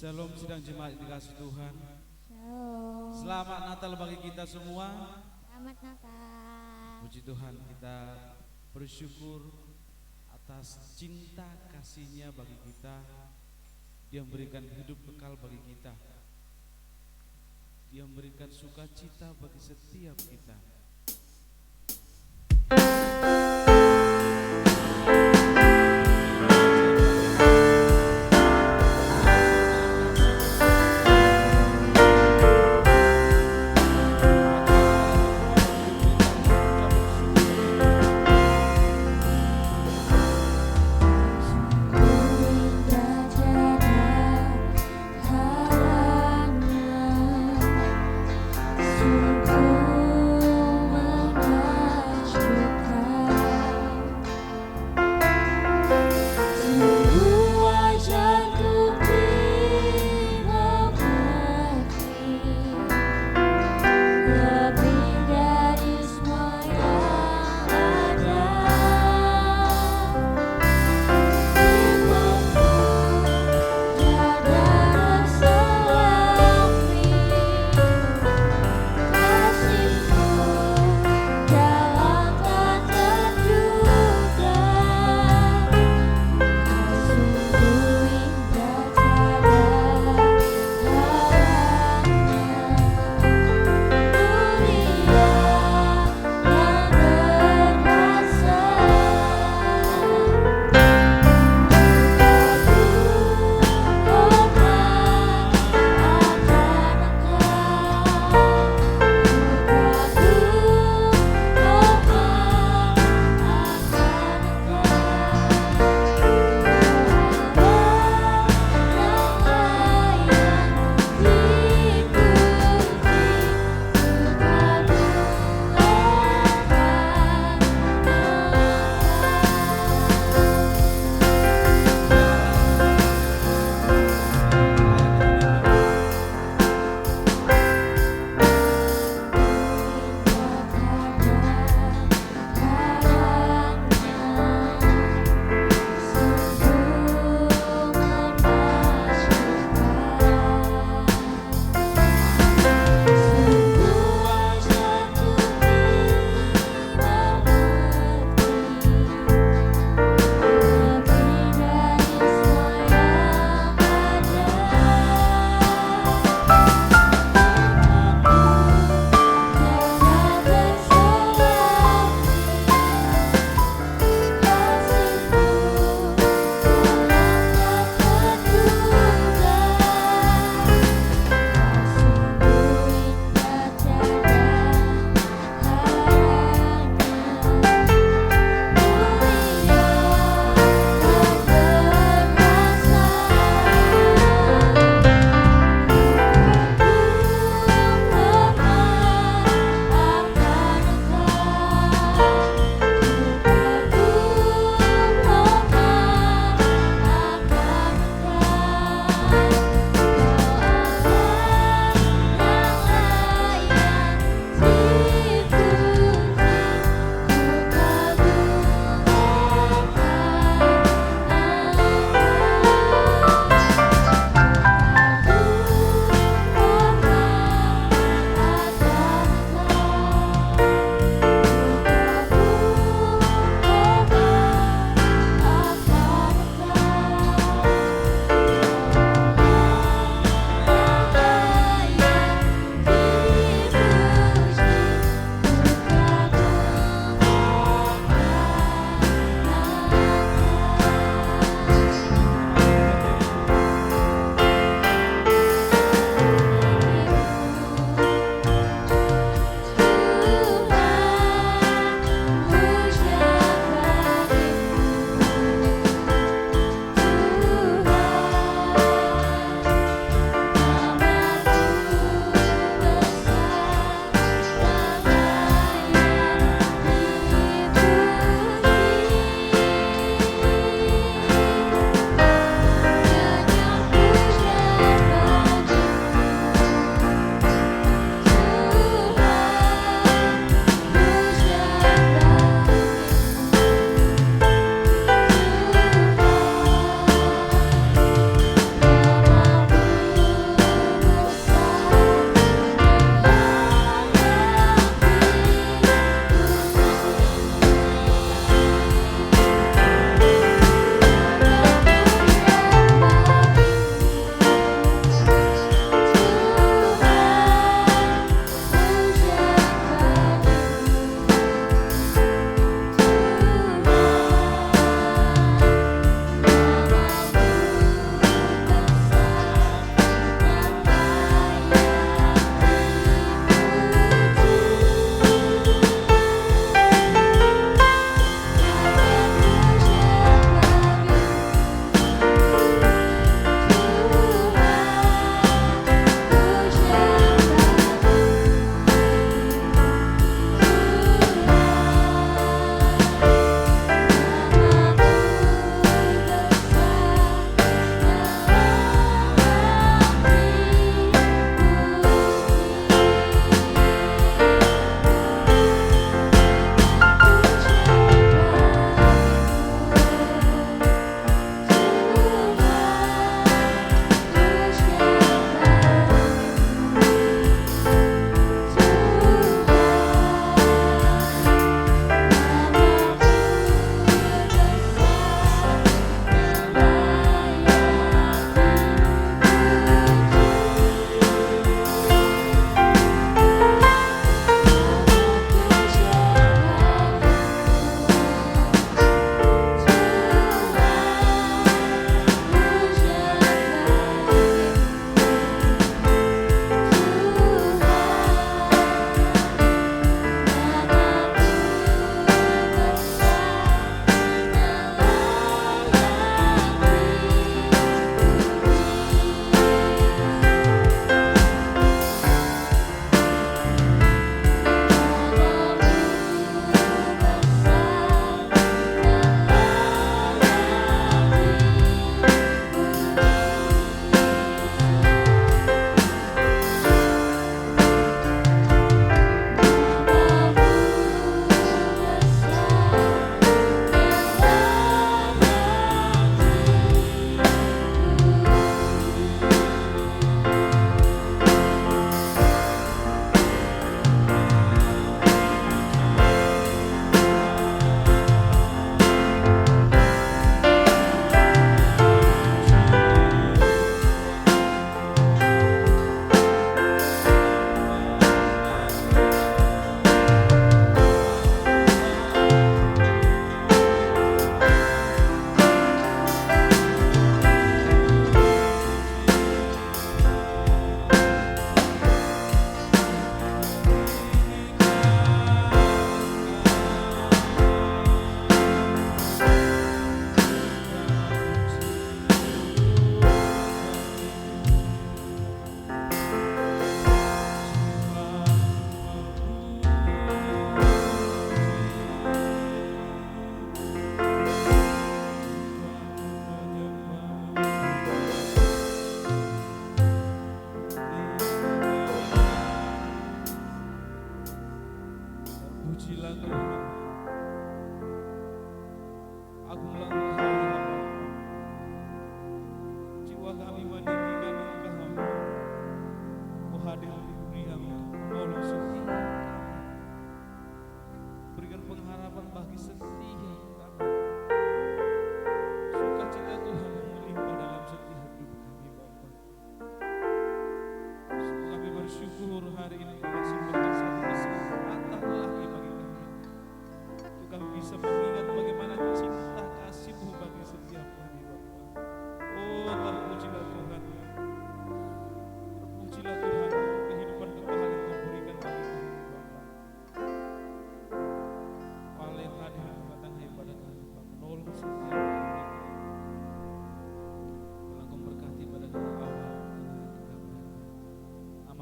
Shalom sidang jemaat dikasih Tuhan. Shalom. Selamat Natal bagi kita semua. Selamat Natal. Puji Tuhan, kita bersyukur atas cinta kasih-Nya bagi kita. Dia memberikan hidup kekal bagi kita. Dia memberikan sukacita bagi setiap kita. Sungguh menakjubkan.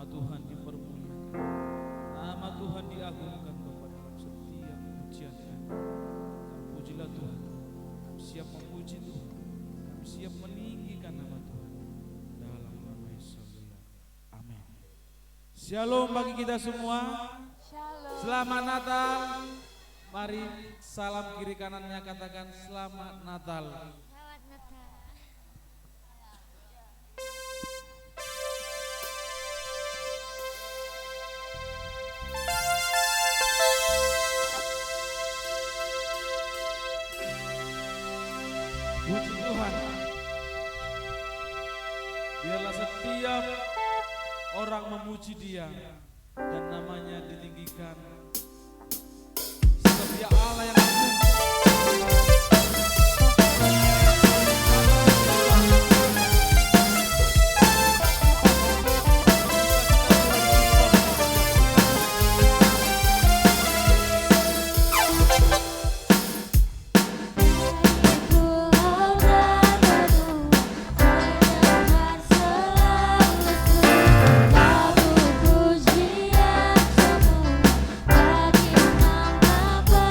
Tuhan dipermuliakan, nama Tuhan diagungkan Bapa dalam setiap pujian kami. Pujilah Tuhan, kami siap memuji Tuhan, kami siap meninggikan nama Tuhan dalam nama Yesus. Amin. Shalom bagi kita semua. Selamat Natal. Mari salam kiri kanannya katakan selamat Natal. Selamat Natal. Puji Tuhan. Biarlah setiap orang memuji Dia dan namanya ditinggikan. Sebab Dia Allah yang agung. Pujian semua bagi nama Bapa.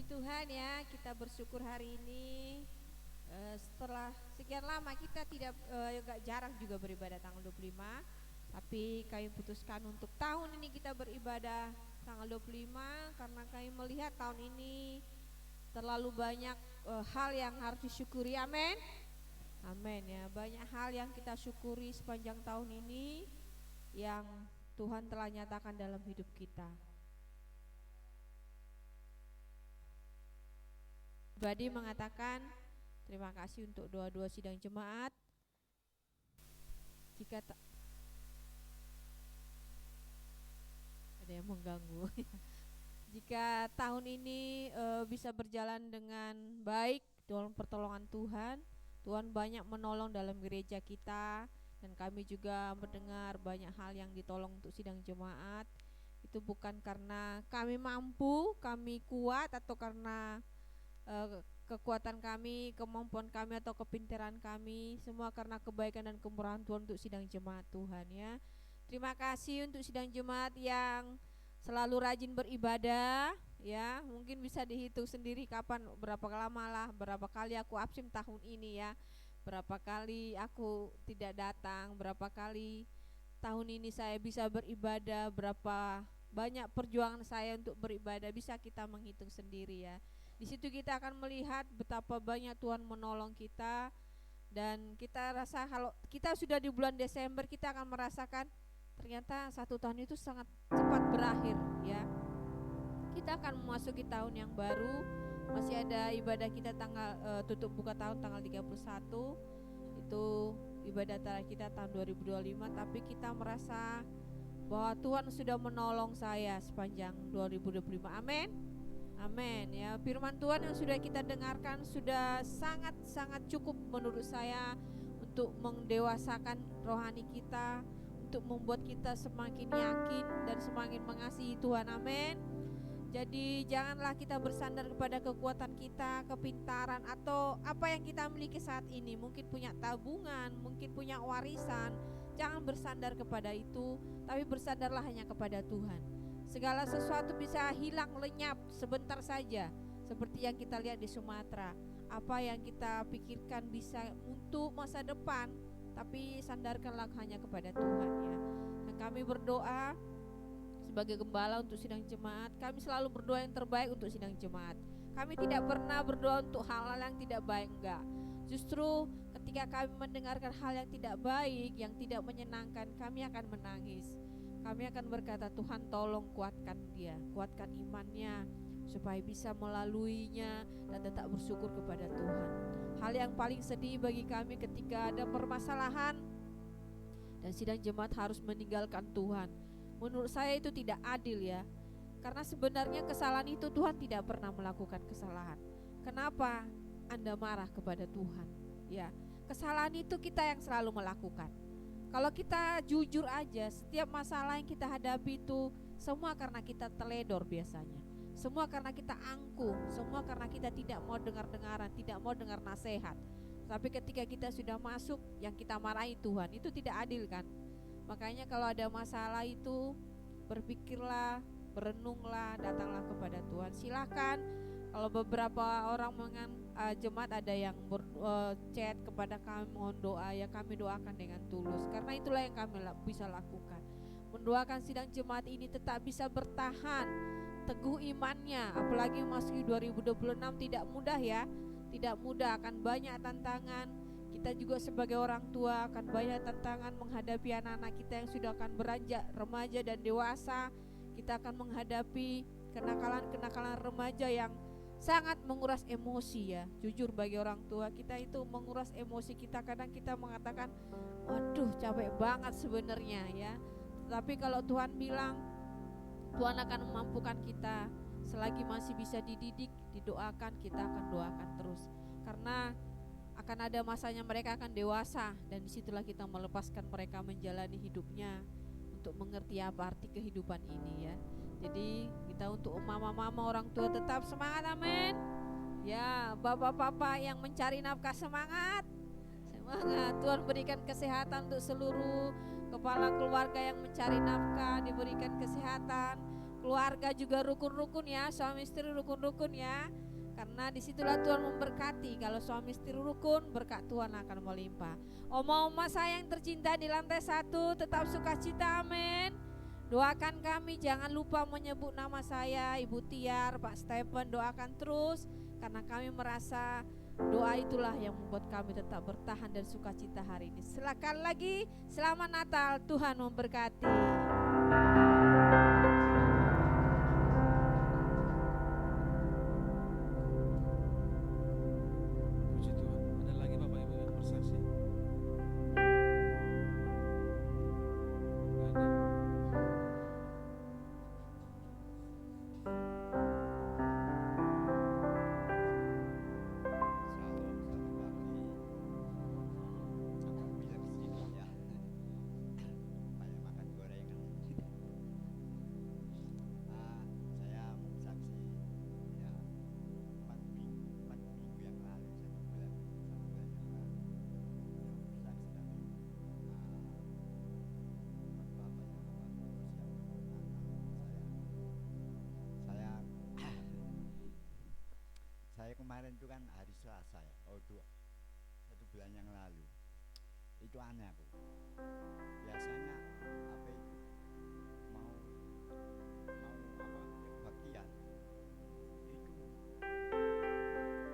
Tuhan ya, kita bersyukur hari ini setelah sekian lama kita tidak gak jarang juga beribadah tanggal 25, tapi kami putuskan untuk tahun ini kita beribadah tanggal 25 karena kami melihat tahun ini terlalu banyak hal yang harus disyukuri. Amin. Amin ya, banyak hal yang kita syukuri sepanjang tahun ini yang Tuhan telah nyatakan dalam hidup kita. Pribadi mengatakan terima kasih untuk doa-doa sidang jemaat. Jika ada yang mengganggu. Jika tahun ini bisa berjalan dengan baik dalam pertolongan Tuhan, Tuhan banyak menolong dalam gereja kita, dan kami juga mendengar banyak hal yang ditolong untuk sidang jemaat. Itu bukan karena kami mampu, kami kuat, atau karena kekuatan kami, kemampuan kami, atau kepintaran kami, semua karena kebaikan dan kemurahan Tuhan untuk sidang jemaat Tuhan ya. Terima kasih untuk sidang jemaat yang selalu rajin beribadah ya. Mungkin bisa dihitung sendiri kapan, berapa lama lah, berapa kali aku absen tahun ini ya, berapa kali aku tidak datang, berapa kali tahun ini saya bisa beribadah, berapa banyak perjuangan saya untuk beribadah, bisa kita menghitung sendiri ya. Di situ kita akan melihat betapa banyak Tuhan menolong kita, dan kita rasa kalau kita sudah di bulan Desember, kita akan merasakan ternyata satu tahun itu sangat cepat berakhir ya. Kita akan memasuki tahun yang baru, masih ada ibadah kita tanggal tutup buka tahun tanggal 31, itu ibadah terakhir kita tahun 2025, tapi kita merasa bahwa Tuhan sudah menolong saya sepanjang 2025. Amin. Amin ya. Firman Tuhan yang sudah kita dengarkan sudah sangat cukup menurut saya untuk mendewasakan rohani kita, untuk membuat kita semakin yakin dan semakin mengasihi Tuhan. Amin. Jadi janganlah kita bersandar kepada kekuatan kita, kepintaran, atau apa yang kita miliki saat ini. Mungkin punya tabungan, mungkin punya warisan. Jangan bersandar kepada itu, tapi bersandarlah hanya kepada Tuhan. Segala sesuatu bisa hilang lenyap sebentar saja, seperti yang kita lihat di Sumatera. Apa yang kita pikirkan bisa untuk masa depan, tapi sandarkanlah hanya kepada Tuhan ya. Dan kami berdoa sebagai gembala untuk sidang jemaat, kami selalu berdoa yang terbaik untuk sidang jemaat. Kami tidak pernah berdoa untuk hal-hal yang tidak baik, enggak. Justru ketika kami mendengarkan hal yang tidak baik, yang tidak menyenangkan, kami akan menangis. Kami akan berkata, Tuhan tolong kuatkan dia, kuatkan imannya, supaya bisa melaluinya dan tetap bersyukur kepada Tuhan. Hal yang paling sedih bagi kami ketika ada permasalahan dan sidang jemaat harus meninggalkan Tuhan. Menurut saya itu tidak adil ya, karena sebenarnya kesalahan itu Tuhan tidak pernah melakukan kesalahan. Kenapa Anda marah kepada Tuhan? Ya, kesalahan itu kita yang selalu melakukan. Kalau kita jujur aja, setiap masalah yang kita hadapi itu semua karena kita teledor biasanya. Semua karena kita angkuh, semua karena kita tidak mau dengar-dengaran, tidak mau dengar nasihat. Tapi ketika kita sudah masuk, yang kita marahi Tuhan, itu tidak adil kan? Makanya kalau ada masalah itu, berpikirlah, berenunglah, datanglah kepada Tuhan. Silakan. Kalau beberapa orang jemaat ada yang chat kepada kami mohon doa, ya kami doakan dengan tulus, karena itulah yang kami bisa lakukan. Mendoakan sidang jemaat ini tetap bisa bertahan teguh imannya, apalagi memasuki 2026 tidak mudah ya, tidak mudah, akan banyak tantangan. Kita juga sebagai orang tua akan banyak tantangan menghadapi anak-anak kita yang sudah akan beranjak remaja dan dewasa. Kita akan menghadapi kenakalan-kenakalan remaja yang sangat menguras emosi ya. Jujur bagi orang tua kita itu menguras emosi kita. Kadang kita mengatakan, waduh capek banget sebenarnya ya. Tetapi kalau Tuhan bilang Tuhan akan memampukan kita, selagi masih bisa dididik, didoakan, kita akan doakan terus. Karena akan ada masanya mereka akan dewasa, dan disitulah kita melepaskan mereka menjalani hidupnya untuk mengerti apa arti kehidupan ini ya. Jadi kita untuk mama-mama orang tua tetap semangat, amin. Ya, bapak-bapak yang mencari nafkah semangat. Semangat, Tuhan berikan kesehatan untuk seluruh kepala keluarga yang mencari nafkah, diberikan kesehatan. keluarga juga rukun-rukun ya, suami istri rukun-rukun ya. Karena disitulah Tuhan memberkati. Kalau suami istri rukun, berkat Tuhan akan melimpah. Oma-oma saya yang tercinta di lantai 1, tetap sukacita, amin. Doakan kami, jangan lupa menyebut nama saya, Ibu Tiar, Pak Stephen, doakan terus. Karena kami merasa doa itulah yang membuat kami tetap bertahan dan sukacita hari ini. Silakan lagi, selamat Natal, Tuhan memberkati. Puji Tuhan. Ada lagi Bapak Ibu yang bersaksi? Ada. Saya kemarin itu kan hari Selasa ya, satu bulan yang lalu. Itu aneh aku. Biasanya apa itu mau kebaktian itu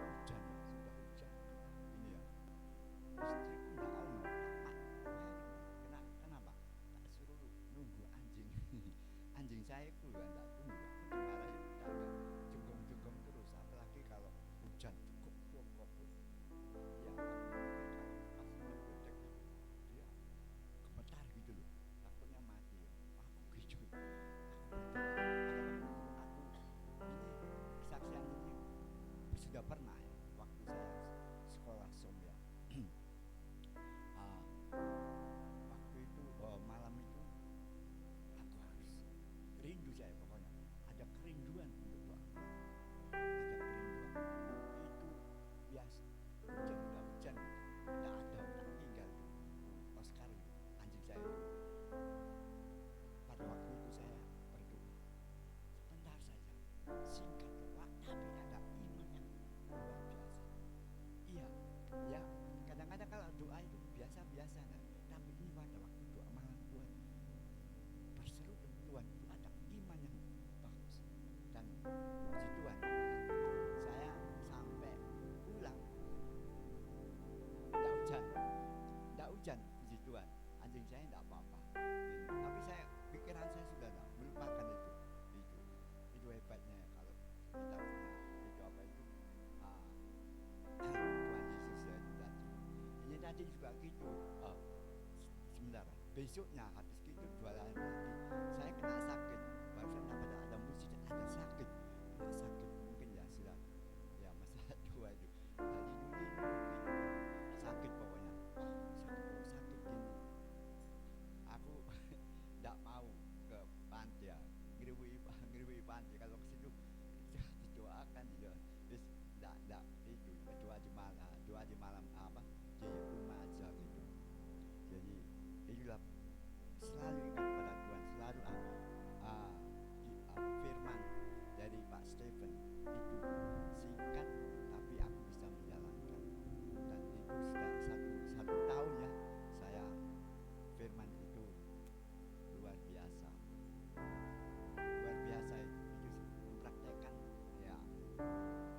hujan ya, sudah hujan. Ini ya, istriku nggak mau. Kenapa? Tak suruh nunggu anjing. Anjing saya itu kan tak tunggu. Aku dimarahin, jaga jengkong terus. Apalagi kalau hujan cukup ya pas ngedek dia gemetar gitu loh, takutnya mati. Aku gitu, ini kesaksian ini sudah pernah ya waktu saya sekolah som ya. Waktu itu malam itu aku harus rindu, saya pokoknya ada kerinduan untuk doa, ada kerinduan. Itu biasa hujan nggak ada, tak tinggal Oscar anjing saya. Pada waktu itu saya berdoa sebentar saja, singkat doa tapi ada iman yang luar biasa. Iya ya, kadang-kadang kalau doa itu biasa-biasa kan, tapi ini pada waktu doa malam Tuhan berseru dengan Tuhan itu ada iman yang bagus. Dan puji Tuhan, saya sampai pulang tidak hujan, puji Tuhan, anjing saya tidak apa-apa gitu. Tapi pikiran saya sudah melupakan itu hebatnya kalau kita punya itu apa itu Tuhan Yesus ya. Ini tadi juga gitu. Sebentar, besoknya habis gitu jualan lagi saya kena sakit. Barusan ada musik, ada sakit mungkin ya sudah ya masalah dua itu tadi dulu gitu. Sakit pokoknya, sakit gini. Aku tidak mau ke panti ya, ngiriwi panti. Kalau ke situ didoakan gitu. Terus tidak itu doa di malam apa di rumah aja gitu. Jadi itulah, selalu ingat pada Tuhan, selalu firman dari Pak Stephen itu singkat tapi aku bisa menjalankan. Dan itu sudah satu tahun ya saya firman itu luar biasa itu mempraktekkan ya,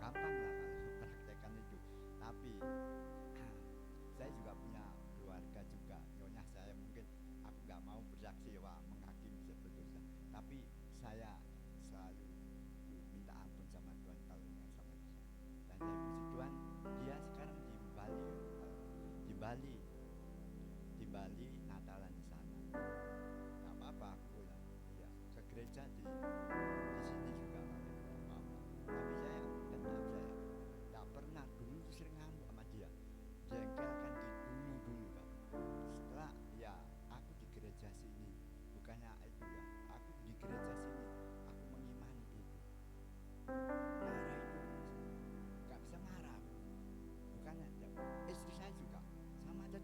gampang lah kalau mempraktekkan itu. Tapi saya juga punya keluarga juga, nyonya saya mungkin aku nggak mau bersaksi wah menghakimi sebetulnya, tapi saya selalu minta ampun sama Tuhan kalau ingat sama dia. Dan saya puji Tuhan, dia sekarang di Bali Natalan di sana. Nggak apa-apa aku ya, ke gereja di sini juga nggak apa-apa. Tapi saya tetap nggak pernah, dulu sering ngamuk sama dia, jengkelkan dulu kan. Setelah ya aku di gereja sini, bukannya itu ya, aku di gereja sini aku mengimani itu. Marah itu nggak bisa marah, bukannya istri saya juga sama aja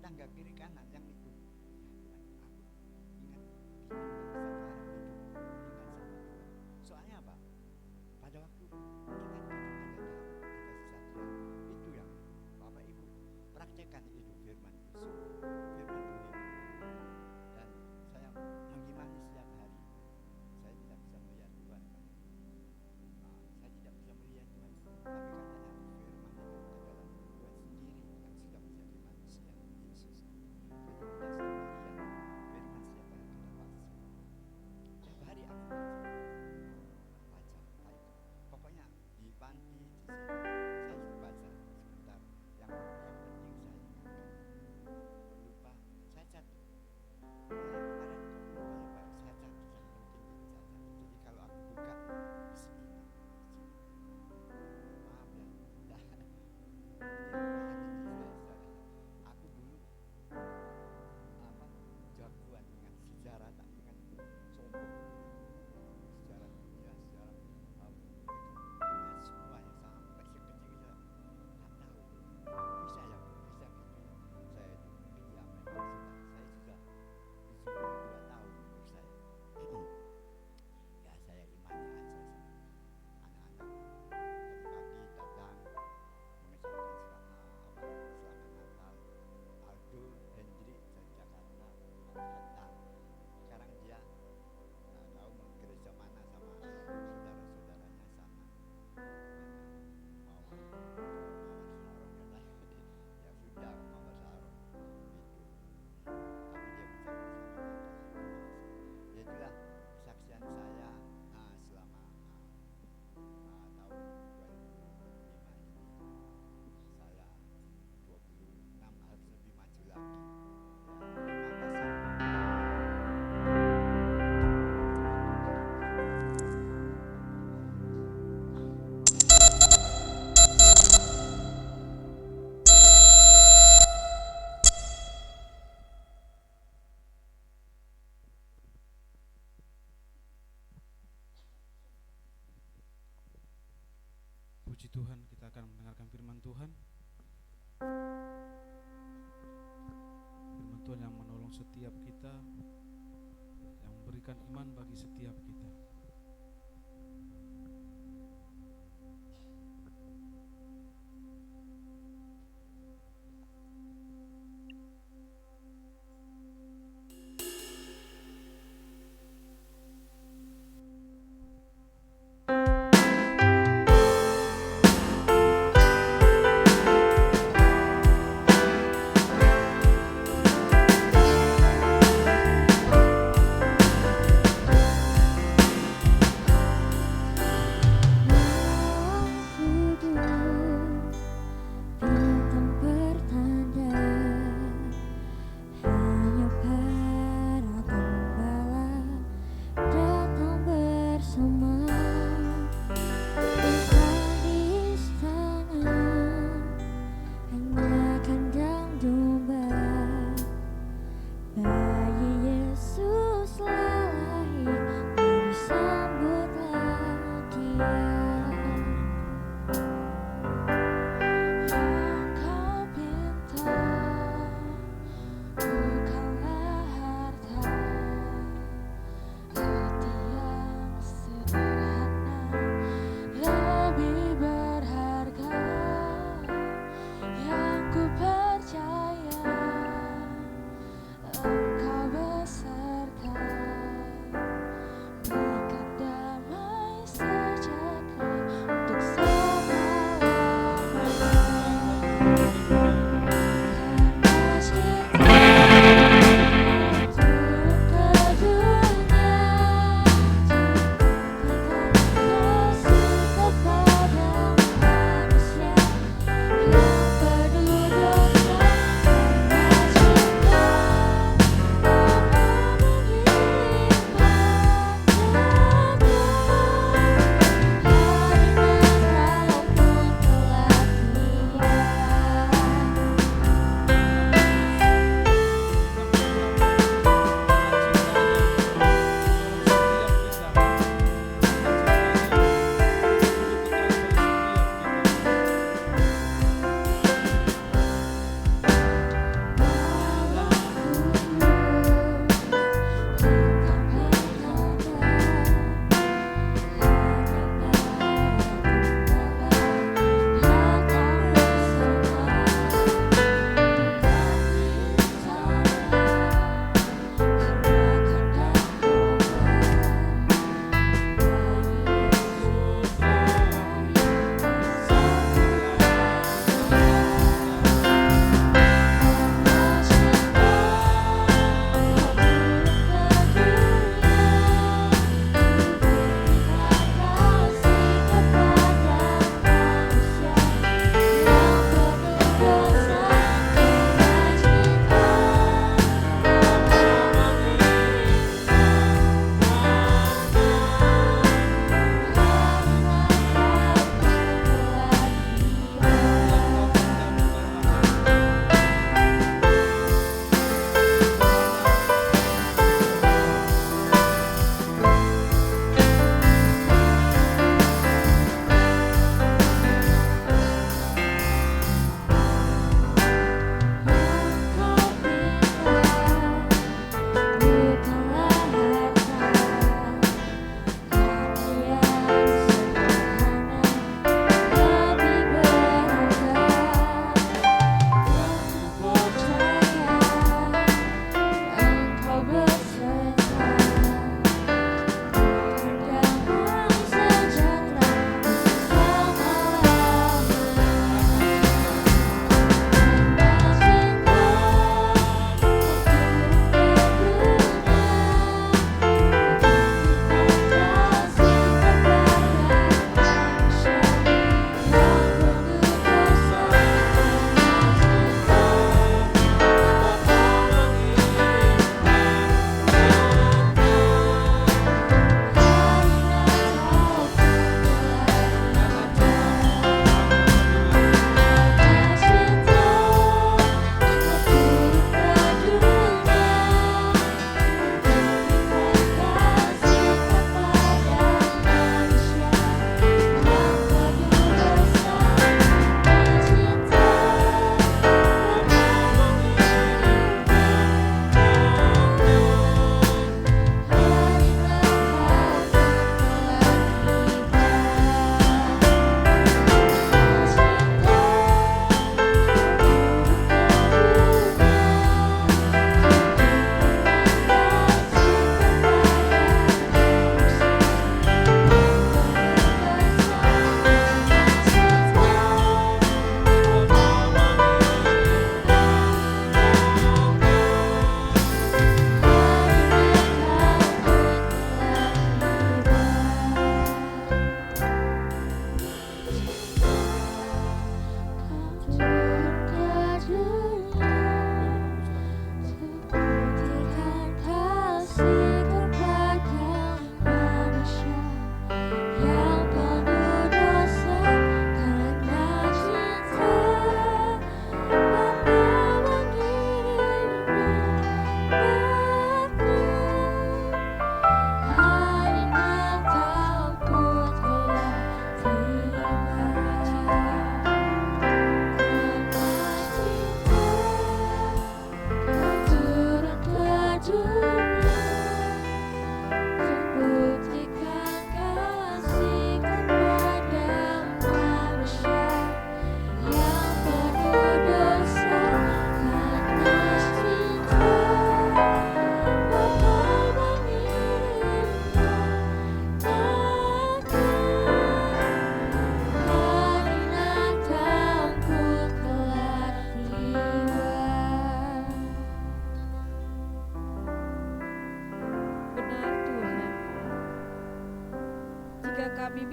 Tuhan, kita akan mendengarkan firman Tuhan. Firman Tuhan yang menolong setiap kita, yang memberikan iman bagi setiap kita.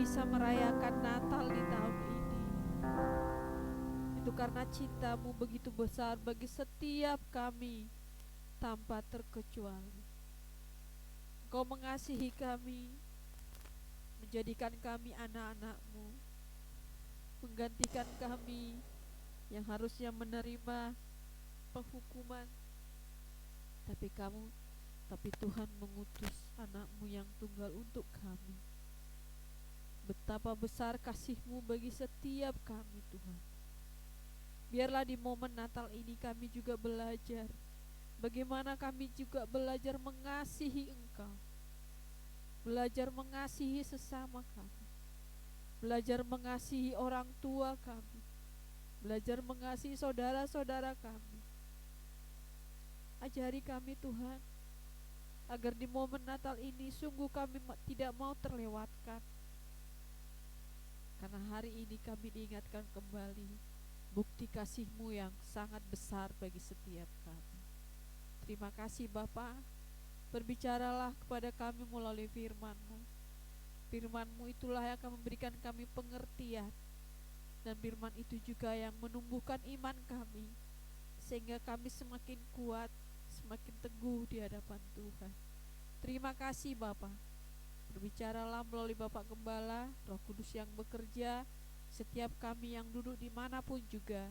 bisa merayakan Natal di tahun ini. Itu karena cinta-Mu begitu besar bagi setiap kami tanpa terkecuali. Engkau mengasihi kami, menjadikan kami anak-anak-Mu, menggantikan kami yang harusnya menerima penghukuman. Tapi Tuhan mengutus anak-Mu yang tunggal untuk kami. Betapa besar kasih-Mu bagi setiap kami, Tuhan. Biarlah di momen Natal ini kami juga belajar bagaimana kami juga belajar mengasihi Engkau, belajar mengasihi sesama kami, belajar mengasihi orang tua kami, belajar mengasihi saudara-saudara kami. Ajari kami Tuhan, agar di momen Natal ini sungguh kami tidak mau terlewatkan. Karena hari ini kami diingatkan kembali bukti kasih-Mu yang sangat besar bagi setiap kami. Terima kasih Bapa. Berbicaralah kepada kami melalui firman-Mu. Firman-Mu itulah yang akan memberikan kami pengertian, dan firman itu juga yang menumbuhkan iman kami, sehingga kami semakin kuat, semakin teguh di hadapan Tuhan. Terima kasih Bapa. Berbicaralah melalui Bapak Gembala, Roh Kudus yang bekerja, setiap kami yang duduk dimanapun juga.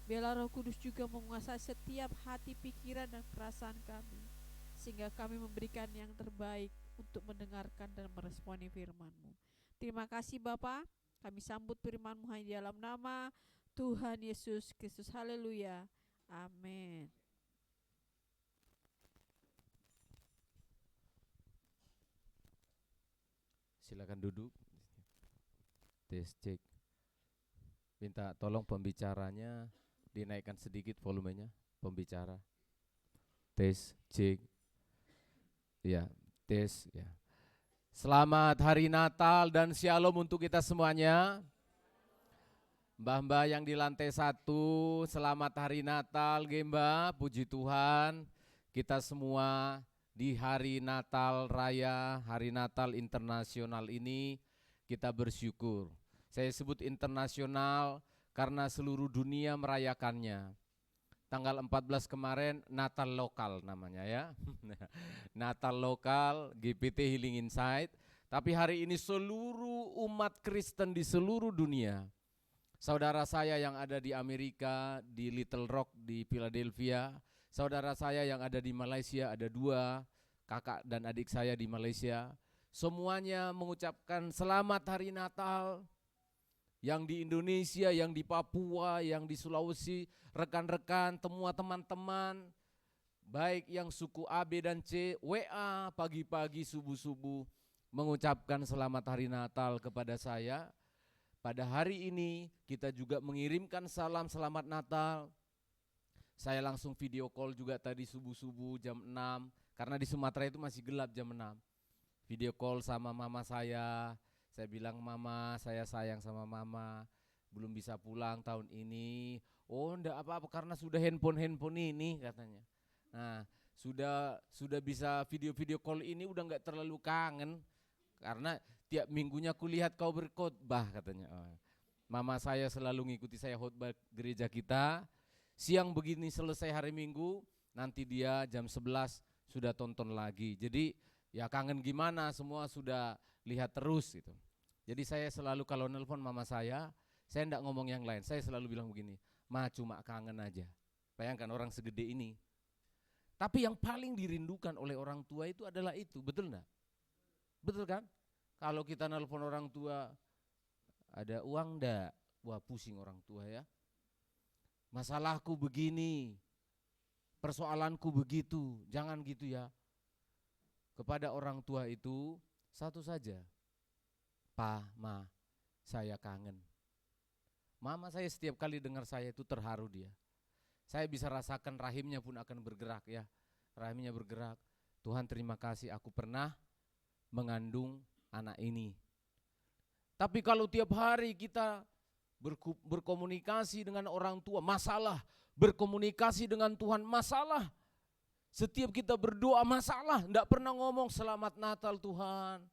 Biarlah Roh Kudus juga menguasai setiap hati, pikiran, dan perasaan kami, sehingga kami memberikan yang terbaik untuk mendengarkan dan meresponi firman-Mu. Terima kasih Bapa. Kami sambut firman-Mu hanya di dalam nama Tuhan Yesus Kristus. Haleluya. Amin. Silakan duduk. Tes cek. Minta tolong pembicaranya dinaikkan sedikit volumenya. Pembicara. Tes cek. Ya, tes ya. Selamat hari Natal dan Shalom untuk kita semuanya. Mbah-mbah yang di lantai 1, selamat hari Natal, Gemba. Puji Tuhan, kita semua di hari Natal Raya, hari Natal internasional ini kita bersyukur. Saya sebut internasional karena seluruh dunia merayakannya. Tanggal 14 kemarin Natal lokal namanya ya. Natal lokal GPT Healing Insight. Tapi hari ini seluruh umat Kristen di seluruh dunia. Saudara saya yang ada di Amerika, di Little Rock, di Philadelphia. Saudara saya yang ada di Malaysia, ada 2 kakak dan adik saya di Malaysia. Semuanya mengucapkan selamat hari Natal. Yang di Indonesia, yang di Papua, yang di Sulawesi, rekan-rekan, semua teman-teman, baik yang suku A, B, dan C, WA pagi-pagi subuh-subuh mengucapkan selamat hari Natal kepada saya. Pada hari ini kita juga mengirimkan salam selamat Natal. Saya langsung video call juga tadi subuh-subuh jam 6, karena di Sumatera itu masih gelap jam 6. Video call sama mama saya bilang, mama saya sayang sama mama, belum bisa pulang tahun ini. Oh enggak apa-apa karena sudah handphone ini katanya. Nah sudah bisa video call ini udah enggak terlalu kangen, karena tiap minggunya kulihat kau berkhotbah katanya. Oh. Mama saya selalu ngikuti saya khotbah gereja kita. Siang begini selesai hari Minggu, nanti dia jam 11 sudah tonton lagi. Jadi ya kangen gimana, semua sudah lihat terus gitu. Jadi saya selalu kalau nelpon mama saya enggak ngomong yang lain. Saya selalu bilang begini, ma cuma kangen aja. Bayangkan orang segede ini. Tapi yang paling dirindukan oleh orang tua itu adalah itu, betul enggak? Betul kan? Kalau kita nelpon orang tua, ada uang enggak? Wah pusing orang tua ya. Masalahku begini, persoalanku begitu, jangan gitu ya. Kepada orang tua itu satu saja, Pa, Ma, saya kangen. Mama saya setiap kali dengar saya itu terharu dia. Saya bisa rasakan rahimnya pun akan bergerak ya, rahimnya bergerak. Tuhan terima kasih aku pernah mengandung anak ini. Tapi kalau tiap hari kita berkomunikasi dengan orang tua, masalah. Berkomunikasi dengan Tuhan, masalah. Setiap kita berdoa, masalah. Enggak pernah ngomong selamat Natal Tuhan.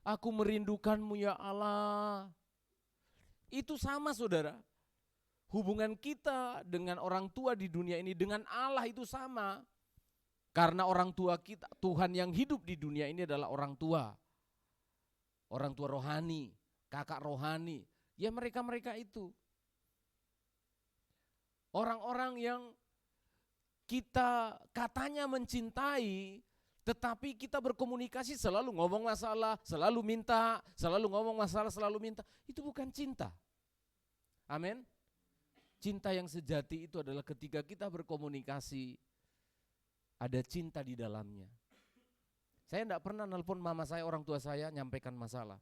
Aku merindukanmu ya Allah. Itu sama saudara. Hubungan kita dengan orang tua di dunia ini dengan Allah itu sama. Karena orang tua kita, Tuhan yang hidup di dunia ini adalah orang tua. Orang tua rohani, kakak rohani. Ya mereka-mereka itu. Orang-orang yang kita katanya mencintai, tetapi kita berkomunikasi selalu ngomong masalah, selalu minta, selalu ngomong masalah, selalu minta. Itu bukan cinta. Amin. Cinta yang sejati itu adalah ketika kita berkomunikasi, ada cinta di dalamnya. Saya tidak pernah nelpon mama saya, orang tua saya, nyampaikan masalah.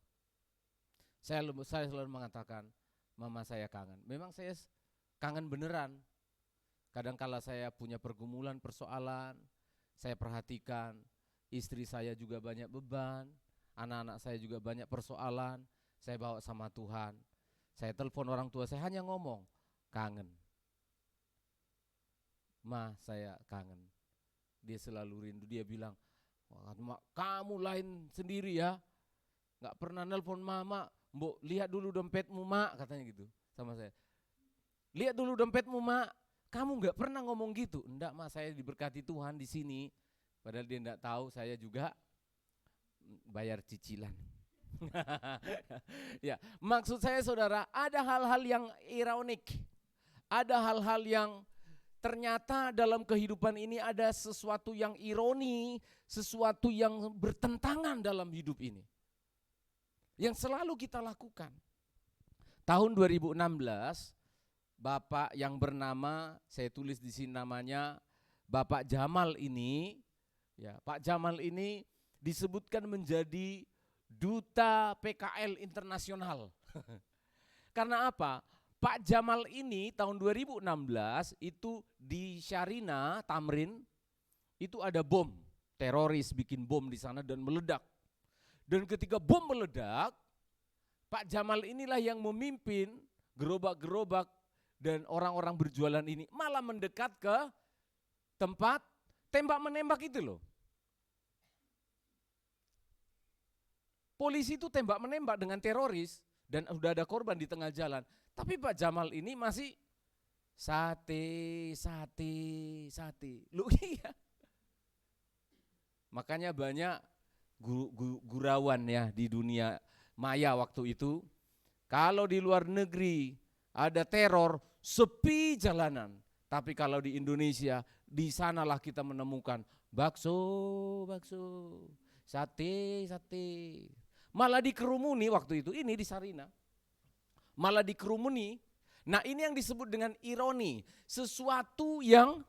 Saya selalu mengatakan, mama saya kangen. Memang saya kangen beneran. Kadangkala saya punya pergumulan, persoalan, saya perhatikan, istri saya juga banyak beban, anak-anak saya juga banyak persoalan, saya bawa sama Tuhan. Saya telepon orang tua, saya hanya ngomong, kangen. Ma, saya kangen. Dia selalu rindu, dia bilang, kamu lain sendiri ya, gak pernah nelpon mama, mbok lihat dulu dompetmu mak, katanya gitu sama saya. Lihat dulu dompetmu mak, kamu gak pernah ngomong gitu. Enggak mak, saya diberkati Tuhan di sini. Padahal dia enggak tahu saya juga bayar cicilan. Ya, maksud saya saudara, ada hal-hal yang ironik. Ada hal-hal yang ternyata dalam kehidupan ini ada sesuatu yang ironi, sesuatu yang bertentangan dalam hidup ini. Yang selalu kita lakukan. Tahun 2016, Bapak yang bernama, saya tulis di sini namanya, Bapak Jamal ini, ya, Pak Jamal ini disebutkan menjadi Duta PKL Internasional. Karena apa? Pak Jamal ini tahun 2016 itu di Syarina, Tamrin, itu ada bom, teroris bikin bom di sana dan meledak. Dan ketika bom meledak, Pak Jamal inilah yang memimpin gerobak-gerobak dan orang-orang berjualan ini malah mendekat ke tempat tembak menembak itu loh. Polisi itu tembak menembak dengan teroris dan sudah ada korban di tengah jalan. Tapi Pak Jamal ini masih sate. Loh iya. Makanya banyak gurauan ya di dunia maya waktu itu. Kalau di luar negeri ada teror, sepi jalanan. Tapi kalau di Indonesia, di sanalah kita menemukan bakso, sate. Malah dikerumuni waktu itu, ini di Sarina. Malah dikerumuni. Nah ini yang disebut dengan ironi. Sesuatu yang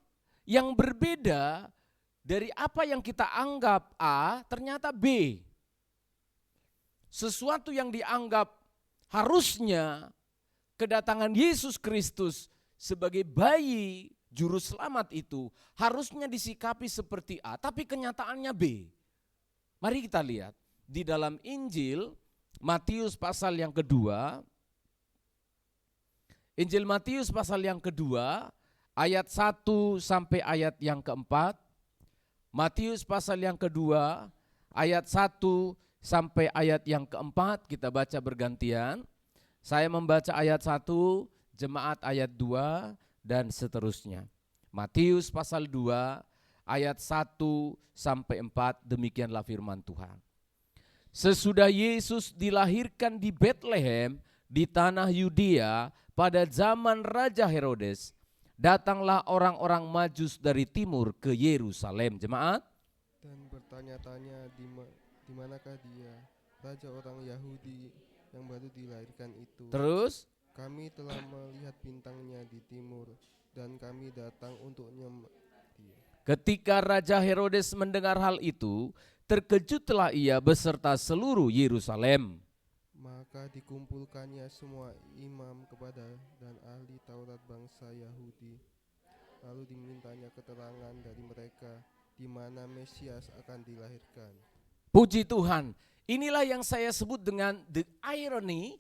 berbeda dari apa yang kita anggap A, ternyata B. Sesuatu yang dianggap harusnya kedatangan Yesus Kristus sebagai bayi juru selamat itu harusnya disikapi seperti A, tapi kenyataannya B. Mari kita lihat di dalam Injil Matius pasal yang kedua. Injil Matius pasal yang kedua ayat 1 sampai ayat yang keempat. Matius pasal yang kedua ayat 1 sampai ayat yang keempat, kita baca bergantian. Saya membaca ayat 1, jemaat ayat 2 dan seterusnya. Matius pasal 2 ayat 1 sampai 4, demikianlah firman Tuhan. Sesudah Yesus dilahirkan di Betlehem di tanah Yudea pada zaman Raja Herodes, datanglah orang-orang Majus dari timur ke Yerusalem, jemaat. Dan bertanya-tanya di manakah dia, raja orang Yahudi yang baru dilahirkan itu. Terus? Kami telah melihat bintangnya di timur dan kami datang untuk menyembah dia. Ketika Raja Herodes mendengar hal itu, terkejutlah ia beserta seluruh Yerusalem. Maka dikumpulkannya semua imam kepada dan ahli Taurat bangsa Yahudi. Lalu dimintanya keterangan dari mereka di mana Mesias akan dilahirkan. Puji Tuhan. Inilah yang saya sebut dengan the irony,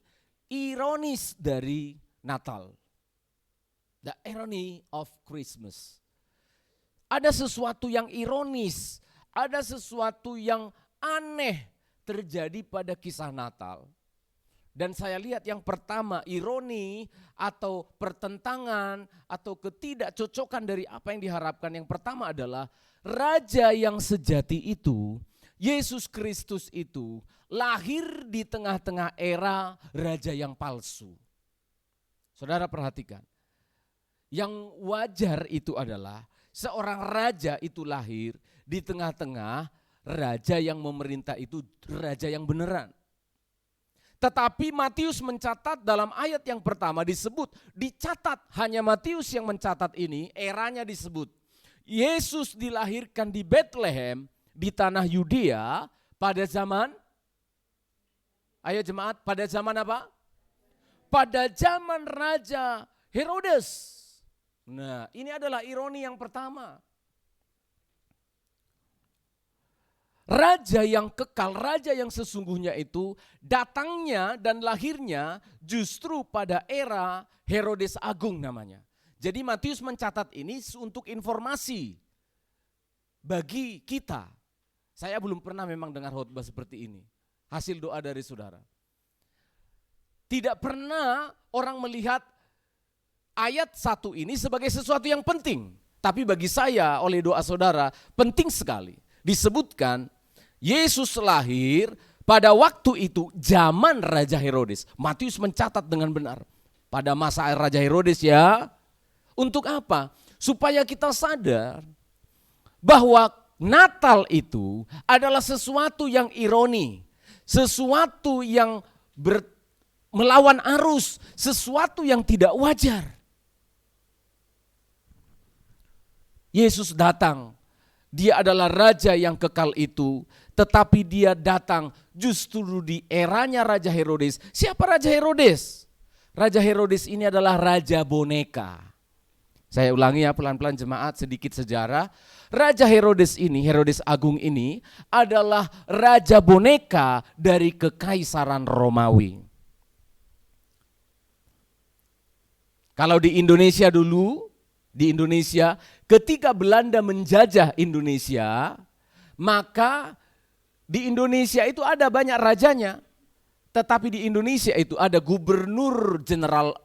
ironis dari Natal. The irony of Christmas. Ada sesuatu yang ironis, ada sesuatu yang aneh terjadi pada kisah Natal. Dan saya lihat yang pertama, ironi atau pertentangan atau ketidakcocokan dari apa yang diharapkan. Yang pertama adalah raja yang sejati itu, Yesus Kristus itu lahir di tengah-tengah era raja yang palsu. Saudara perhatikan, yang wajar itu adalah seorang raja itu lahir di tengah-tengah raja yang memerintah itu raja yang beneran. Tetapi Matius mencatat dalam ayat yang pertama dicatat hanya Matius yang mencatat ini, eranya disebut. Yesus dilahirkan di Bethlehem di tanah Yudea pada zaman, ayo jemaat, pada zaman apa? Pada zaman Raja Herodes. Nah, ini adalah ironi yang pertama. Raja yang kekal, raja yang sesungguhnya itu datangnya dan lahirnya justru pada era Herodes Agung namanya. Jadi Matius mencatat ini untuk informasi bagi kita. Saya belum pernah memang dengar khotbah seperti ini. Hasil doa dari saudara. Tidak pernah orang melihat ayat 1 ini sebagai sesuatu yang penting. Tapi bagi saya oleh doa saudara penting sekali. Disebutkan Yesus lahir pada waktu itu zaman Raja Herodes. Matius mencatat dengan benar. Pada masa Raja Herodes ya. Untuk apa? Supaya kita sadar bahwa Natal itu adalah sesuatu yang ironi. Sesuatu yang melawan arus. Sesuatu yang tidak wajar. Yesus datang. Dia adalah raja yang kekal itu, tetapi dia datang justru di eranya Raja Herodes. Siapa Raja Herodes? Raja Herodes ini adalah raja boneka. Saya ulangi ya pelan-pelan jemaat, sedikit sejarah. Raja Herodes ini, Herodes Agung ini adalah raja boneka dari kekaisaran Romawi. Kalau di Indonesia dulu, ketika Belanda menjajah Indonesia, maka di Indonesia itu ada banyak rajanya. Tetapi di Indonesia itu ada general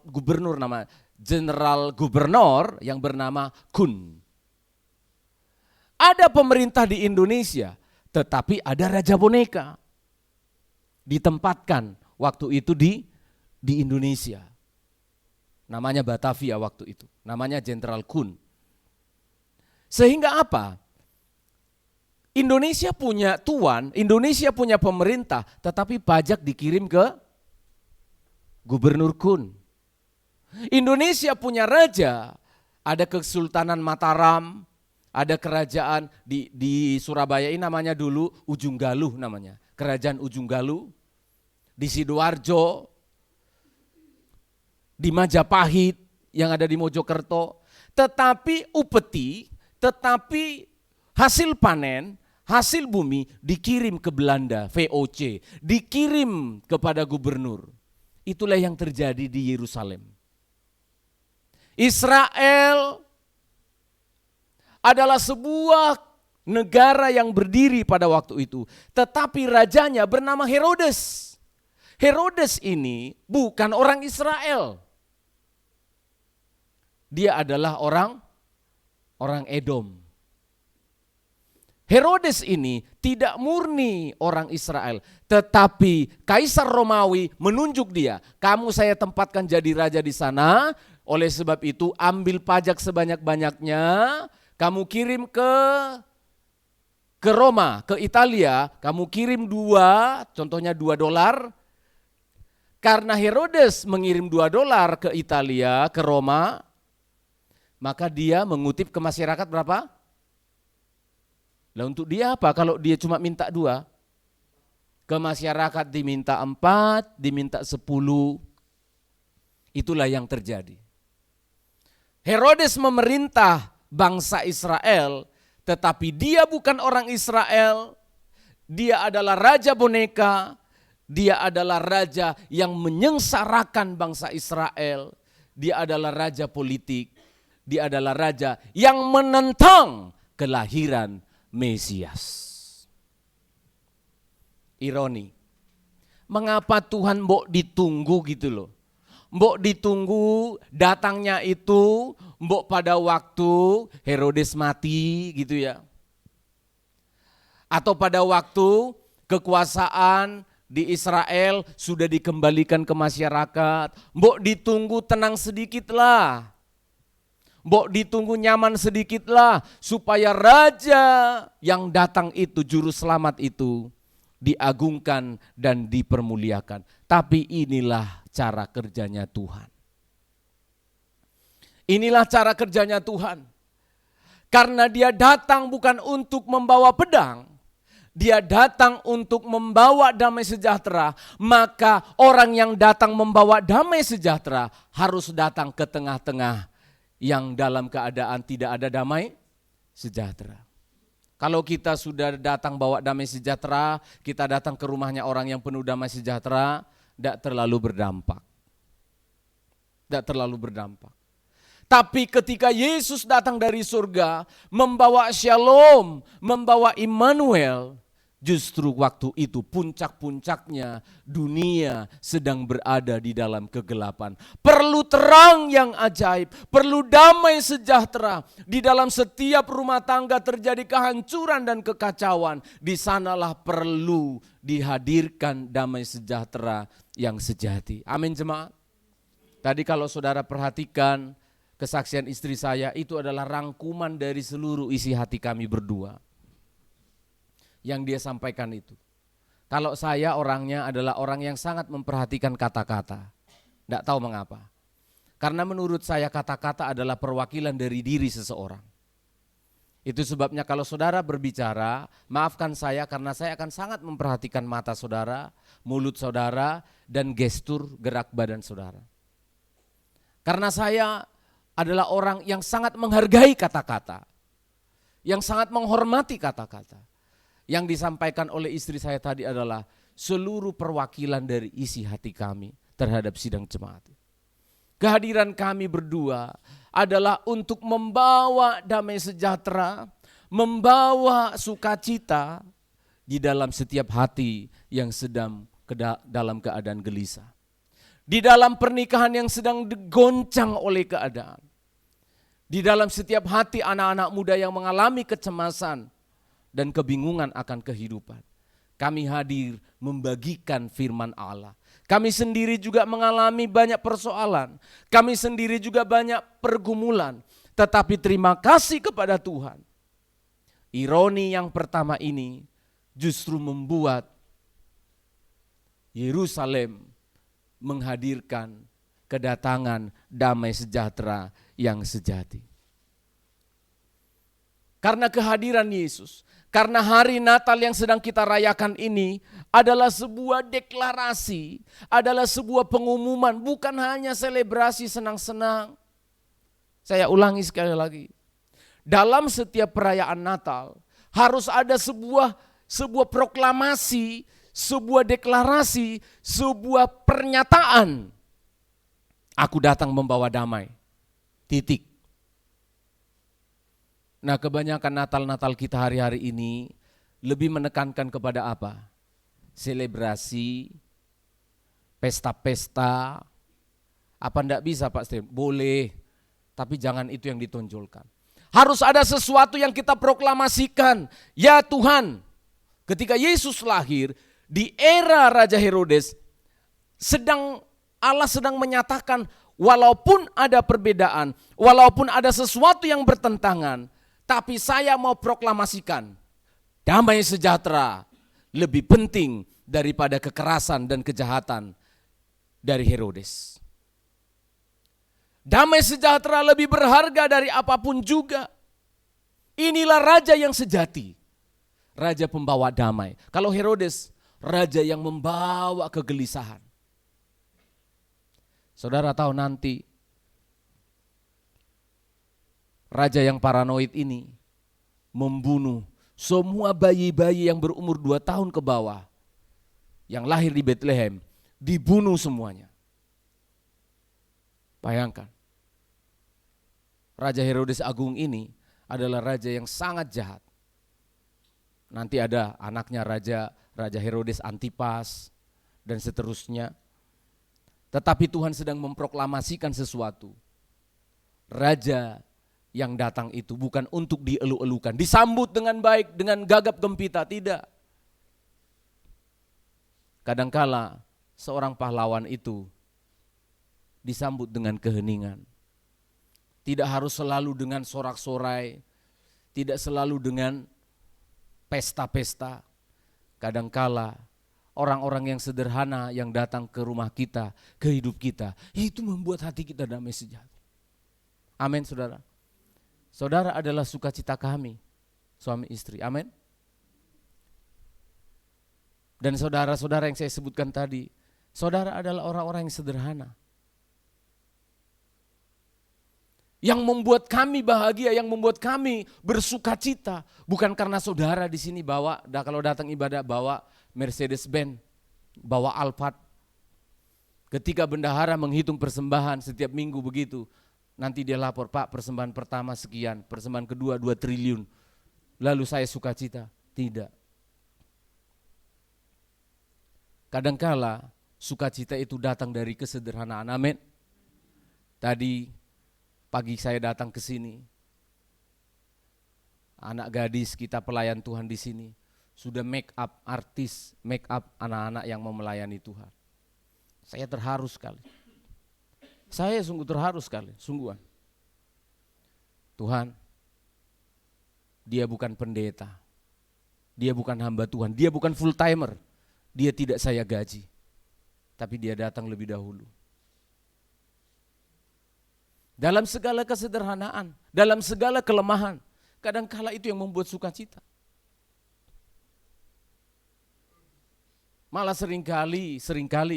gubernur yang bernama Kun. Ada pemerintah di Indonesia, tetapi ada raja boneka. Ditempatkan waktu itu di Indonesia. Namanya Batavia waktu itu. Namanya Jenderal Kun. Sehingga apa? Indonesia punya tuan, Indonesia punya pemerintah, tetapi pajak dikirim ke Gubernur Kun. Indonesia punya raja, ada Kesultanan Mataram, ada kerajaan di Surabaya ini namanya dulu Ujung Galuh namanya. Kerajaan Ujung Galuh, di Sidoarjo, di Majapahit yang ada di Mojokerto, tetapi upeti, tetapi hasil panen, hasil bumi dikirim ke Belanda, VOC, dikirim kepada gubernur. Itulah yang terjadi di Yerusalem. Israel adalah sebuah negara yang berdiri pada waktu itu, tetapi rajanya bernama Herodes. Herodes ini bukan orang Israel. Dia adalah orang Edom. Herodes ini tidak murni orang Israel, tetapi Kaisar Romawi menunjuk dia. Kamu saya tempatkan jadi raja di sana, oleh sebab itu ambil pajak sebanyak-banyaknya, kamu kirim ke Roma, ke Italia, kamu kirim contohnya $2. Karena Herodes mengirim $2 ke Italia, ke Roma, maka dia mengutip ke masyarakat berapa? Lah untuk dia apa kalau dia cuma minta 2? Ke masyarakat diminta 4, diminta 10. Itulah yang terjadi. Herodes memerintah bangsa Israel, tetapi dia bukan orang Israel. Dia adalah raja boneka. Dia adalah raja yang menyengsarakan bangsa Israel. Dia adalah raja politik. Dia adalah raja yang menentang kelahiran Mesias. Ironi. Mengapa Tuhan mbok ditunggu gitu loh. Mbok ditunggu datangnya itu mbok pada waktu Herodes mati gitu ya. Atau pada waktu kekuasaan di Israel sudah dikembalikan ke masyarakat. Mbok ditunggu tenang sedikitlah. Mbok ditunggu nyaman sedikitlah supaya raja yang datang itu, juru selamat itu diagungkan dan dipermuliakan. Tapi inilah cara kerjanya Tuhan. Inilah cara kerjanya Tuhan. Karena dia datang bukan untuk membawa pedang, dia datang untuk membawa damai sejahtera, maka orang yang datang membawa damai sejahtera harus datang ke tengah-tengah yang dalam keadaan tidak ada damai sejahtera. Kalau kita sudah datang bawa damai sejahtera, kita datang ke rumahnya orang yang penuh damai sejahtera, tidak terlalu berdampak. Tidak terlalu berdampak. Tapi ketika Yesus datang dari surga, membawa shalom, membawa Immanuel, justru waktu itu puncak-puncaknya dunia sedang berada di dalam kegelapan. Perlu terang yang ajaib, perlu damai sejahtera. Di dalam setiap rumah tangga terjadi kehancuran dan kekacauan. Di sanalah perlu dihadirkan damai sejahtera yang sejati. Amin jemaat. Tadi kalau saudara perhatikan kesaksian istri saya itu adalah rangkuman dari seluruh isi hati kami berdua. Yang dia sampaikan itu. Kalau saya orangnya adalah orang yang sangat memperhatikan kata-kata. Tidak tahu mengapa. Karena menurut saya kata-kata adalah perwakilan dari diri seseorang. Itu sebabnya kalau saudara berbicara, maafkan saya karena saya akan sangat memperhatikan mata saudara, mulut saudara, dan gestur gerak badan saudara. Karena saya adalah orang yang sangat menghargai kata-kata, yang sangat menghormati kata-kata. Yang disampaikan oleh istri saya tadi adalah seluruh perwakilan dari isi hati kami terhadap sidang jemaat. Kehadiran kami berdua adalah untuk membawa damai sejahtera, membawa sukacita di dalam setiap hati yang sedang dalam keadaan gelisah. Di dalam pernikahan yang sedang digoncang oleh keadaan. Di dalam setiap hati anak-anak muda yang mengalami kecemasan dan kebingungan akan kehidupan. Kami hadir membagikan firman Allah. Kami sendiri juga mengalami banyak persoalan. Kami sendiri juga banyak pergumulan. Tetapi terima kasih kepada Tuhan. Ironi yang pertama ini justru membuat Yerusalem menghadirkan kedatangan damai sejahtera yang sejati. Karena kehadiran Yesus, karena hari Natal yang sedang kita rayakan ini adalah sebuah deklarasi, adalah sebuah pengumuman, bukan hanya selebrasi senang-senang. Saya ulangi sekali lagi, dalam setiap perayaan Natal harus ada sebuah proklamasi, sebuah deklarasi, sebuah pernyataan. Aku datang membawa damai, titik. Nah, kebanyakan Natal-Natal kita hari-hari ini lebih menekankan kepada apa? Selebrasi, pesta-pesta. Apa enggak bisa Pak Steve? Boleh, tapi jangan itu yang ditonjolkan. Harus ada sesuatu yang kita proklamasikan. Ya Tuhan, ketika Yesus lahir di era Raja Herodes, Allah sedang menyatakan walaupun ada perbedaan, walaupun ada sesuatu yang bertentangan, tapi saya mau proklamasikan damai sejahtera lebih penting daripada kekerasan dan kejahatan dari Herodes. Damai sejahtera lebih berharga dari apapun juga. Inilah raja yang sejati. Raja pembawa damai. Kalau Herodes, raja yang membawa kegelisahan. Saudara tahu nanti raja yang paranoid ini membunuh semua bayi-bayi yang berumur 2 tahun ke bawah yang lahir di Bethlehem, dibunuh semuanya. Bayangkan, Raja Herodes Agung ini adalah raja yang sangat jahat. Nanti ada anaknya Raja Herodes Antipas, dan seterusnya. Tetapi Tuhan sedang memproklamasikan sesuatu. Raja yang datang itu bukan untuk dielu-elukan, disambut dengan baik, dengan gagap gempita, tidak. Kadangkala seorang pahlawan itu disambut dengan keheningan. Tidak harus selalu dengan sorak-sorai, tidak selalu dengan pesta-pesta. Kadangkala orang-orang yang sederhana yang datang ke rumah kita, ke hidup kita, itu membuat hati kita damai sejahtera. Amin, saudara. Saudara adalah sukacita kami, suami istri. Amin. Dan saudara-saudara yang saya sebutkan tadi, saudara adalah orang-orang yang sederhana. Yang membuat kami bahagia, yang membuat kami bersukacita, bukan karena saudara di sini bawa, kalau datang ibadah bawa Mercedes-Benz, bawa Alphard. Ketika bendahara menghitung persembahan setiap minggu begitu, nanti dia lapor, Pak, persembahan pertama sekian, persembahan kedua 2 triliun. Lalu saya sukacita. Tidak. Kadangkala sukacita itu datang dari kesederhanaan. Amin. Tadi pagi saya datang ke sini. Anak gadis kita pelayan Tuhan di sini sudah make up artis, make up anak-anak yang mau melayani Tuhan. Saya terharu sekali. Saya sungguh terharu sekali, sungguhan. Tuhan, dia bukan pendeta. Dia bukan hamba Tuhan, dia bukan full timer. Dia tidak saya gaji, tapi dia datang lebih dahulu. Dalam segala kesederhanaan, dalam segala kelemahan, kadangkala itu yang membuat sukacita. Malah seringkali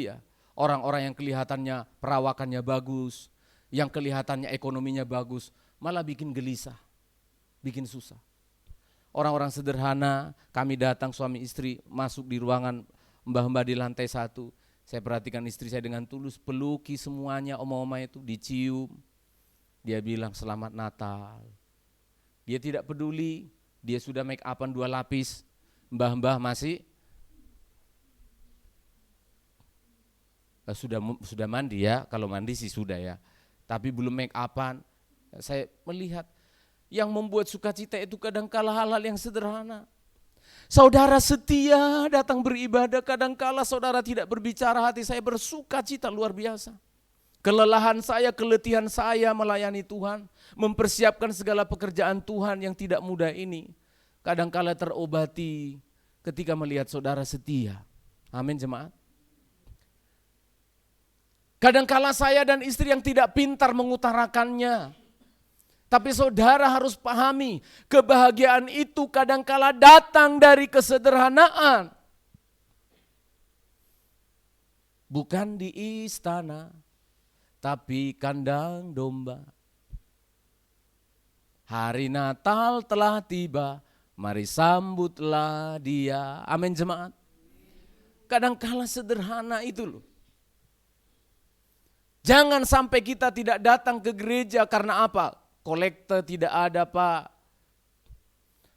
ya, orang-orang yang kelihatannya perawakannya bagus, yang kelihatannya ekonominya bagus, malah bikin gelisah, bikin susah. Orang-orang sederhana, kami datang suami istri masuk di ruangan mbah-mbah di lantai 1, saya perhatikan istri saya dengan tulus, peluki semuanya, oma-oma itu dicium. Dia bilang selamat Natal. Dia tidak peduli, dia sudah make upan 2 lapis, mbah-mbah masih sudah mandi ya, kalau mandi sih sudah ya. Tapi belum make upan. Saya melihat yang membuat sukacita itu kadangkala hal-hal yang sederhana. Saudara setia datang beribadah, kadangkala saudara tidak berbicara, hati saya bersukacita luar biasa. Kelelahan saya, keletihan saya melayani Tuhan, mempersiapkan segala pekerjaan Tuhan yang tidak mudah ini, kadangkala terobati ketika melihat saudara setia. Amin jemaat. Kadangkala saya dan istri yang tidak pintar mengutarakannya, tapi saudara harus pahami, kebahagiaan itu kadangkala datang dari kesederhanaan. Bukan di istana, tapi kandang domba. Hari Natal telah tiba, mari sambutlah dia. Amin jemaat. Kadangkala sederhana itu loh. Jangan sampai kita tidak datang ke gereja karena apa? Kolekte tidak ada Pak,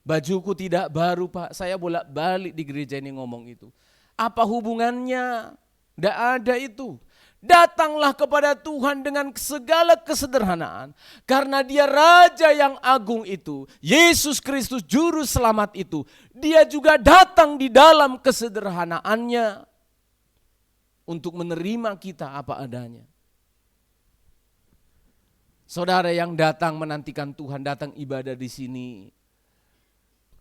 bajuku tidak baru Pak, saya bolak-balik di gereja ini ngomong itu. Apa hubungannya? Tidak ada itu. Datanglah kepada Tuhan dengan segala kesederhanaan, karena dia Raja yang agung itu, Yesus Kristus Juru Selamat itu, dia juga datang di dalam kesederhanaannya untuk menerima kita apa adanya. Saudara yang datang menantikan Tuhan, datang ibadah di sini.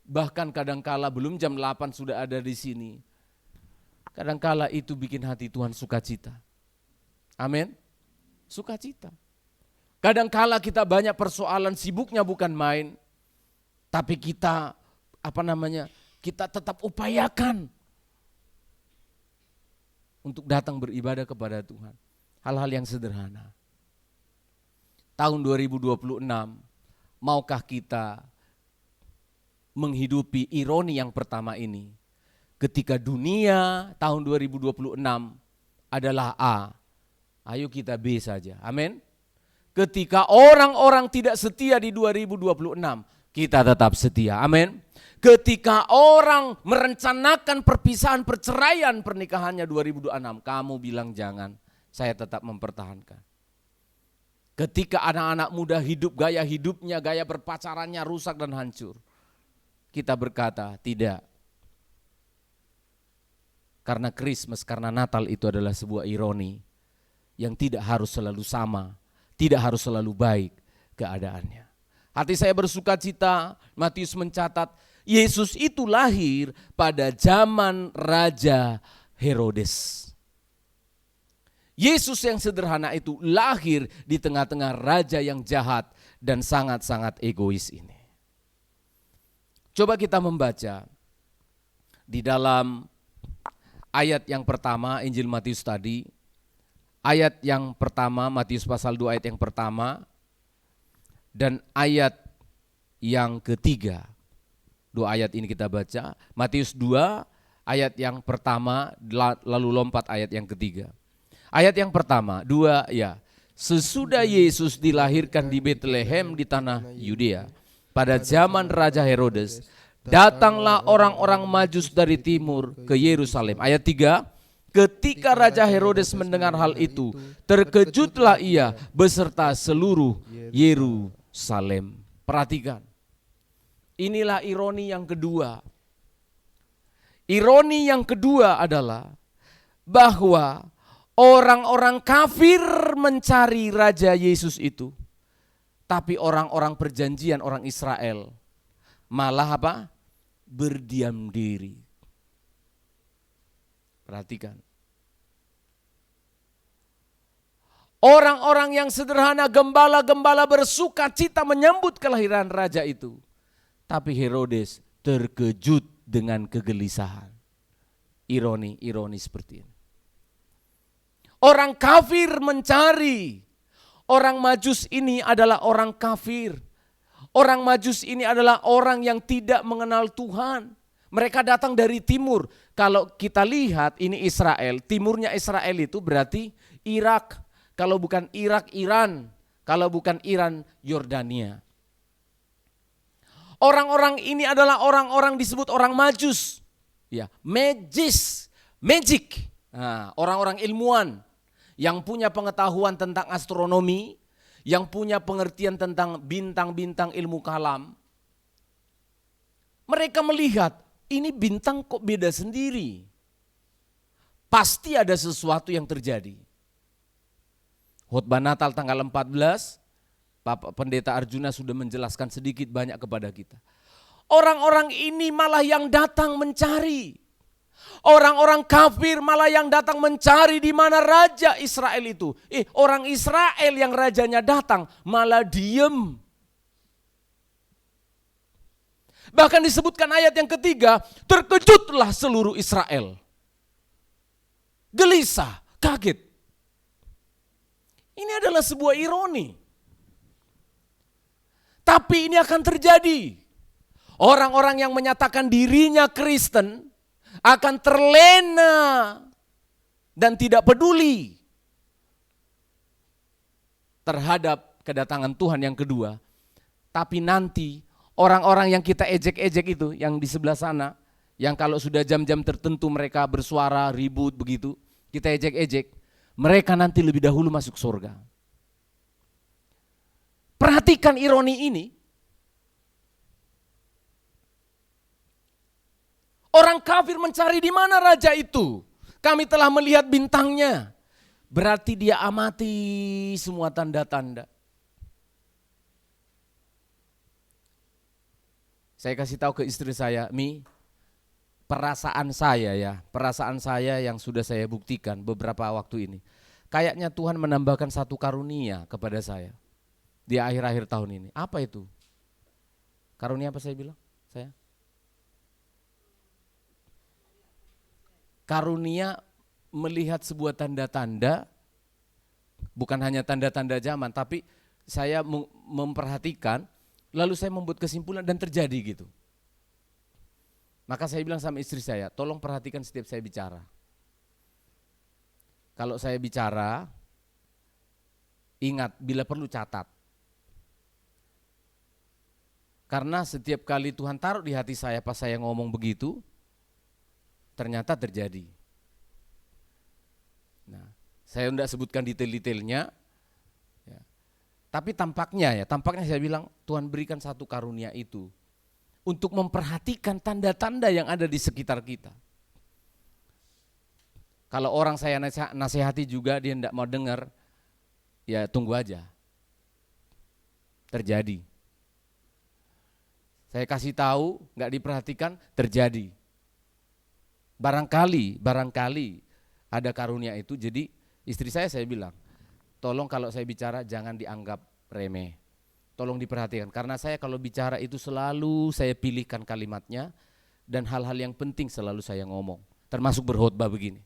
Bahkan kadangkala belum jam 8 sudah ada di sini. Kadangkala itu bikin hati Tuhan sukacita. Amin. Sukacita. Kadangkala kita banyak persoalan, sibuknya bukan main. Tapi kita kita tetap upayakan untuk datang beribadah kepada Tuhan. Hal-hal yang sederhana. Tahun 2026, maukah kita menghidupi ironi yang pertama ini? Ketika dunia tahun 2026 adalah A, ayo kita B saja. Amin. Ketika orang-orang tidak setia di 2026, kita tetap setia. Amin. Ketika orang merencanakan perpisahan, perceraian pernikahannya 2026, kamu bilang jangan, saya tetap mempertahankan. Ketika anak-anak muda hidup, gaya hidupnya, gaya berpacarannya rusak dan hancur, kita berkata tidak. Karena Christmas, karena Natal itu adalah sebuah ironi yang tidak harus selalu sama, tidak harus selalu baik keadaannya. Hati saya bersuka cita, Matius mencatat, Yesus itu lahir pada zaman Raja Herodes. Yesus yang sederhana itu lahir di tengah-tengah raja yang jahat dan sangat-sangat egois ini. Coba kita membaca di dalam ayat yang pertama Injil Matius tadi. Ayat yang pertama, Matius pasal 2 ayat yang pertama. Dan ayat yang ketiga. 2 ayat ini kita baca. Matius 2 ayat yang pertama lalu lompat ayat yang ketiga. Ayat yang pertama, 2 ya. Sesudah Yesus dilahirkan di Bethlehem di tanah Yudea pada zaman Raja Herodes, datanglah orang-orang Majus dari timur ke Yerusalem. Ayat 3, ketika Raja Herodes mendengar hal itu, terkejutlah ia beserta seluruh Yerusalem. Perhatikan, inilah ironi yang kedua. Ironi yang kedua adalah bahwa orang-orang kafir mencari Raja Yesus itu. Tapi orang-orang perjanjian, orang Israel malah apa? Berdiam diri. Perhatikan. Orang-orang yang sederhana, gembala-gembala bersuka cita menyambut kelahiran raja itu. Tapi Herodes terkejut dengan kegelisahan. Ironi seperti ini. Orang kafir mencari. Orang Majus ini adalah orang kafir. Orang Majus ini adalah orang yang tidak mengenal Tuhan. Mereka datang dari timur. Kalau kita lihat ini Israel, timurnya Israel itu berarti Irak. Kalau bukan Irak, Iran. Kalau bukan Iran, Yordania. Orang-orang ini adalah orang-orang disebut orang Majus. Ya, magic. Nah, orang-orang ilmuwan yang punya pengetahuan tentang astronomi, yang punya pengertian tentang bintang-bintang ilmu kalam. Mereka melihat, ini bintang kok beda sendiri. Pasti ada sesuatu yang terjadi. Khotbah Natal tanggal 14, Bapak Pendeta Arjuna sudah menjelaskan sedikit banyak kepada kita. Orang-orang ini malah yang datang mencari. Orang-orang kafir malah yang datang mencari di mana Raja Israel itu. Orang Israel yang rajanya datang malah diem. Bahkan disebutkan ayat yang ketiga, terkejutlah seluruh Israel. Gelisah, kaget. Ini adalah sebuah ironi. Tapi ini akan terjadi. Orang-orang yang menyatakan dirinya Kristen akan terlena dan tidak peduli terhadap kedatangan Tuhan yang kedua. Tapi nanti orang-orang yang kita ejek-ejek itu, yang di sebelah sana, yang kalau sudah jam-jam tertentu mereka bersuara, ribut begitu, kita ejek-ejek, mereka nanti lebih dahulu masuk surga. Perhatikan ironi ini. Orang kafir mencari di mana raja itu. Kami telah melihat bintangnya. Berarti dia amati semua tanda-tanda. Saya kasih tahu ke istri saya, Mi, perasaan saya yang sudah saya buktikan beberapa waktu ini. Kayaknya Tuhan menambahkan satu karunia kepada saya di akhir-akhir tahun ini. Apa itu? Karunia apa saya bilang? Karunia melihat sebuah tanda-tanda, bukan hanya tanda-tanda zaman, tapi saya memperhatikan, lalu saya membuat kesimpulan dan terjadi gitu. Maka saya bilang sama istri saya, tolong perhatikan setiap saya bicara. Kalau saya bicara, ingat bila perlu catat. Karena setiap kali Tuhan taruh di hati saya pas saya ngomong begitu, ternyata terjadi. Nah, saya tidak sebutkan detail-detailnya, ya. Tapi tampaknya saya bilang Tuhan berikan satu karunia itu untuk memperhatikan tanda-tanda yang ada di sekitar kita. Kalau orang saya nasihati juga dia tidak mau dengar, ya tunggu aja. Terjadi. Saya kasih tahu, nggak diperhatikan, terjadi. Barangkali ada karunia itu. Jadi istri saya bilang, tolong kalau saya bicara jangan dianggap remeh. Tolong diperhatikan, karena saya kalau bicara itu selalu saya pilihkan kalimatnya dan hal-hal yang penting selalu saya ngomong, termasuk berkhotbah begini.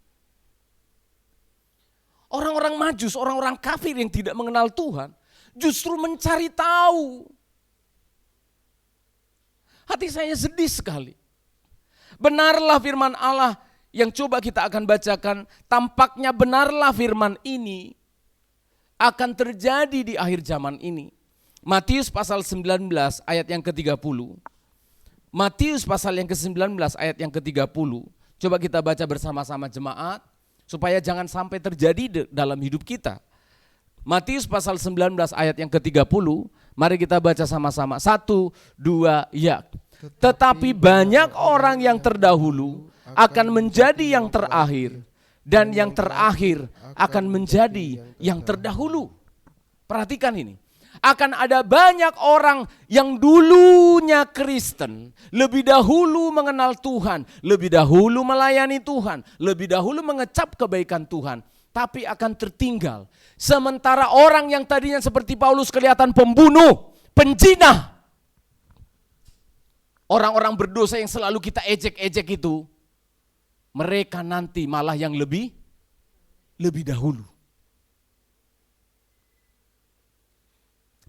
Orang-orang Majus, orang-orang kafir yang tidak mengenal Tuhan justru mencari tahu. Hati saya sedih sekali. Benarlah firman Allah yang coba kita akan bacakan, tampaknya benarlah firman ini akan terjadi di akhir zaman ini. Matius pasal 19 ayat yang ke-30. Matius pasal yang ke-19 ayat yang ke-30. Coba kita baca bersama-sama jemaat supaya jangan sampai terjadi dalam hidup kita. Matius pasal 19 ayat yang ke-30. Mari kita baca sama-sama. 1, 2, ya. Tetapi banyak orang yang terdahulu akan menjadi yang terakhir, dan yang terakhir akan menjadi yang terdahulu. Perhatikan ini. Akan ada banyak orang yang dulunya Kristen, lebih dahulu mengenal Tuhan, lebih dahulu melayani Tuhan, lebih dahulu mengecap kebaikan Tuhan, tapi akan tertinggal. Sementara orang yang tadinya seperti Paulus kelihatan pembunuh, penjinah, orang-orang berdosa yang selalu kita ejek-ejek itu, mereka nanti malah yang lebih dahulu.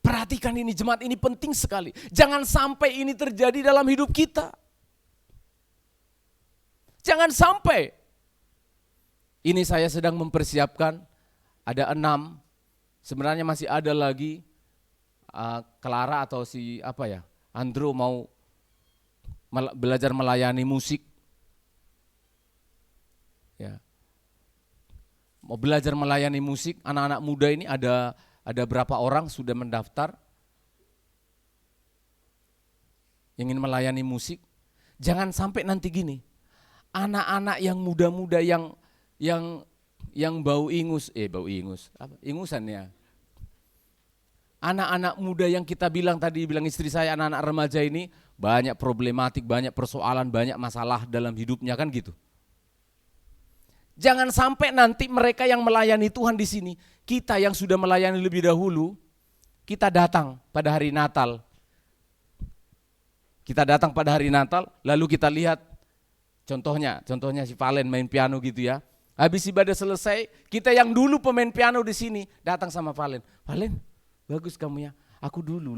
Perhatikan ini jemaat, ini penting sekali. Jangan sampai ini terjadi dalam hidup kita. Jangan sampai. Ini saya sedang mempersiapkan, ada 6, sebenarnya masih ada lagi, Clara atau Andrew mau belajar melayani musik. Ya. Mau belajar melayani musik, anak-anak muda ini ada berapa orang sudah mendaftar yang ingin melayani musik. Jangan sampai nanti gini, anak-anak yang muda-muda yang bau ingus, ingusan ya. Anak-anak muda yang kita bilang istri saya, anak-anak remaja ini banyak problematik, banyak persoalan, banyak masalah dalam hidupnya kan gitu. Jangan sampai nanti mereka yang melayani Tuhan di sini, kita yang sudah melayani lebih dahulu, kita datang pada hari Natal. Kita datang pada hari Natal, lalu kita lihat contohnya si Valen main piano gitu ya. Habis ibadah selesai, kita yang dulu pemain piano di sini datang sama Valen. Valen, bagus kamu ya. Aku dulu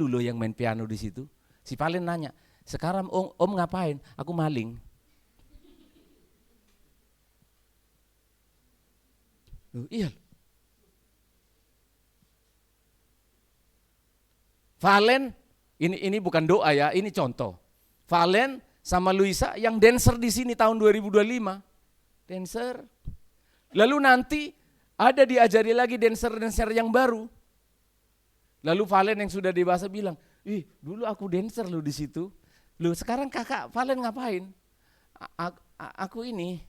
loh yang main piano di situ. Si Valen nanya, sekarang om ngapain? Aku maling. Loh, iya. Valen, ini bukan doa ya, ini contoh. Valen sama Luisa yang dancer di sini tahun 2025. Dancer. Lalu nanti ada diajari lagi dancer yang baru. Lalu Valen yang sudah dewasa bilang, dulu aku dancer loh di situ. Loh, sekarang kakak Valen ngapain? Aku ini.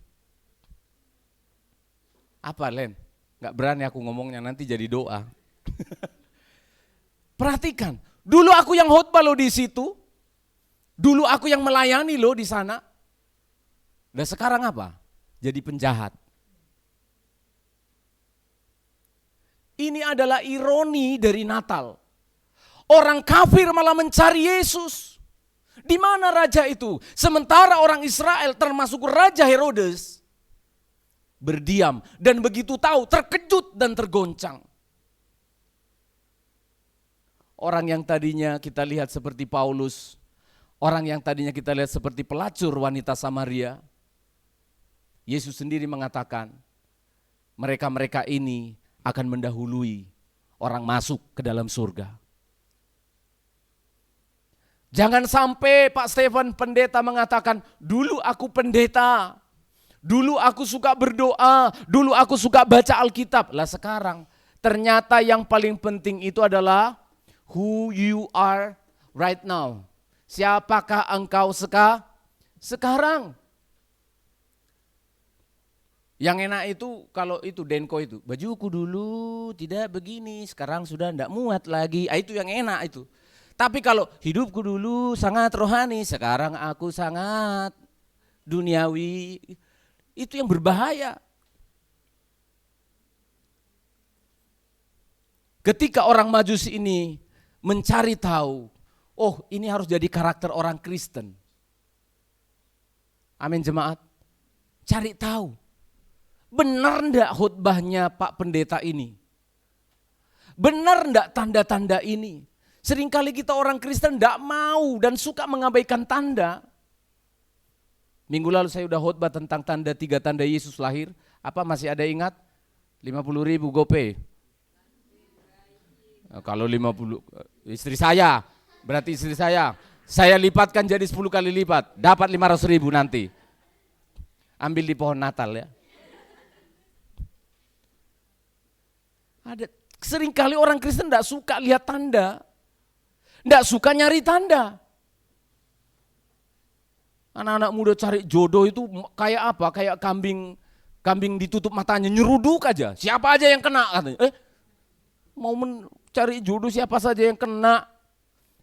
Apa Len? Gak berani aku ngomongnya, nanti jadi doa. Perhatikan, dulu aku yang khotbah loh di situ. Dulu aku yang melayani loh di sana. Dan sekarang apa? Jadi penjahat. Ini adalah ironi dari Natal. Orang kafir malah mencari Yesus. Di mana raja itu? Sementara orang Israel termasuk Raja Herodes berdiam dan begitu tahu terkejut dan tergoncang. Orang yang tadinya kita lihat seperti Paulus, orang yang tadinya kita lihat seperti pelacur wanita Samaria, Yesus sendiri mengatakan mereka-mereka ini akan mendahului orang masuk ke dalam surga. Jangan sampai Pak Stefan pendeta mengatakan, dulu aku pendeta, dulu aku suka berdoa, dulu aku suka baca Alkitab. Lah sekarang ternyata yang paling penting itu adalah who you are right now. Siapakah engkau sekarang? Yang enak itu kalau itu Denko itu, bajuku dulu tidak begini, sekarang sudah tidak muat lagi. Itu yang enak itu. Tapi kalau hidupku dulu sangat rohani, sekarang aku sangat duniawi, itu yang berbahaya. Ketika orang Majusi ini mencari tahu, oh ini harus jadi karakter orang Kristen. Amin jemaat. Cari tahu, benar enggak khotbahnya Pak Pendeta ini? Benar enggak tanda-tanda ini? Seringkali kita orang Kristen enggak mau dan suka mengabaikan tanda. Minggu lalu saya udah khotbah tentang 3 tanda Yesus lahir. Apa masih ada ingat? 50.000 GoPay. Kalau 50, istri saya, berarti istri saya lipatkan jadi 10 kali lipat, dapat 500.000 nanti. Ambil di pohon Natal ya. Ada seringkali orang Kristen enggak suka lihat tanda. Enggak suka nyari tanda. Anak-anak muda cari jodoh itu kayak apa? Kayak kambing ditutup matanya, nyeruduk aja. Siapa aja yang kena katanya. Mau mencari jodoh siapa saja yang kena.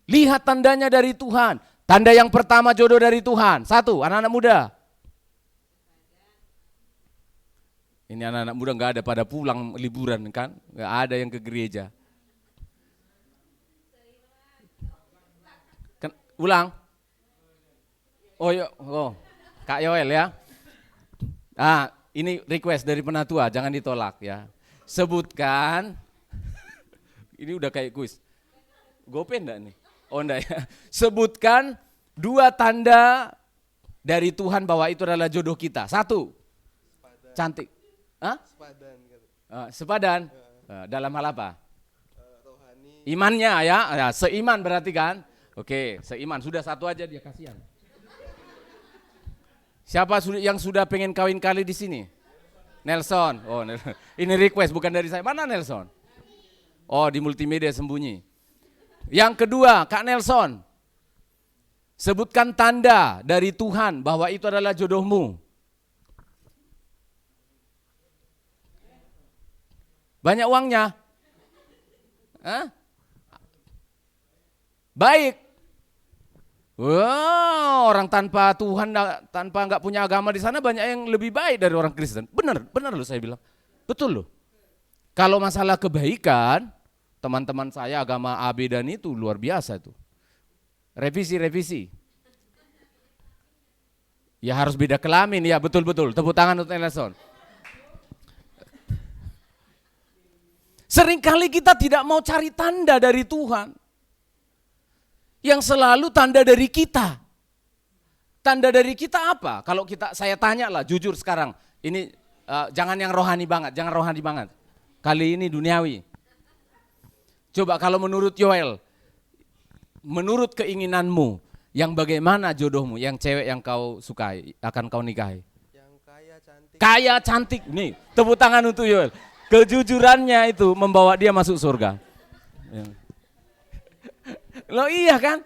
Lihat tandanya dari Tuhan. Tanda yang pertama jodoh dari Tuhan. 1, anak-anak muda. Ini anak-anak muda enggak ada pada pulang liburan kan? Enggak ada yang ke gereja. Ulang. Kak Yoel ya. Ini request dari penatua, jangan ditolak ya. Sebutkan, ini udah kayak kuis. Gopen enggak nih? Oh enggak ya. Sebutkan 2 tanda dari Tuhan bahwa itu adalah jodoh kita. 1, cantik. Sepadan. Dalam hal apa? Rohani. Imannya ya, seiman berarti kan? Oke, seiman. Sudah 1 aja dia, kasihan. Siapa yang sudah pengen kawin kali di sini? Nelson. Oh, ini request bukan dari saya. Mana Nelson? Oh, di multimedia sembunyi. Yang kedua, Kak Nelson. Sebutkan tanda dari Tuhan bahwa itu adalah jodohmu. Banyak uangnya? Baik. Wow, orang tanpa Tuhan, tanpa enggak punya agama di sana banyak yang lebih baik dari orang Kristen. Benar loh saya bilang. Betul loh. Kalau masalah kebaikan, teman-teman saya agama A, B dan itu luar biasa tuh. Revisi. Ya harus beda kelamin, ya betul. Tepuk tangan untuk Nelson. Seringkali kita tidak mau cari tanda dari Tuhan. Yang selalu tanda dari kita. Tanda dari kita apa? Kalau saya tanya lah, jujur sekarang. Ini jangan yang rohani banget, Kali ini duniawi. Coba kalau menurut Yoel, menurut keinginanmu, yang bagaimana jodohmu, yang cewek yang kau sukai, akan kau nikahi? Yang kaya cantik. Nih, tepuk tangan untuk Yoel. Kejujurannya itu membawa dia masuk surga. Loh iya kan?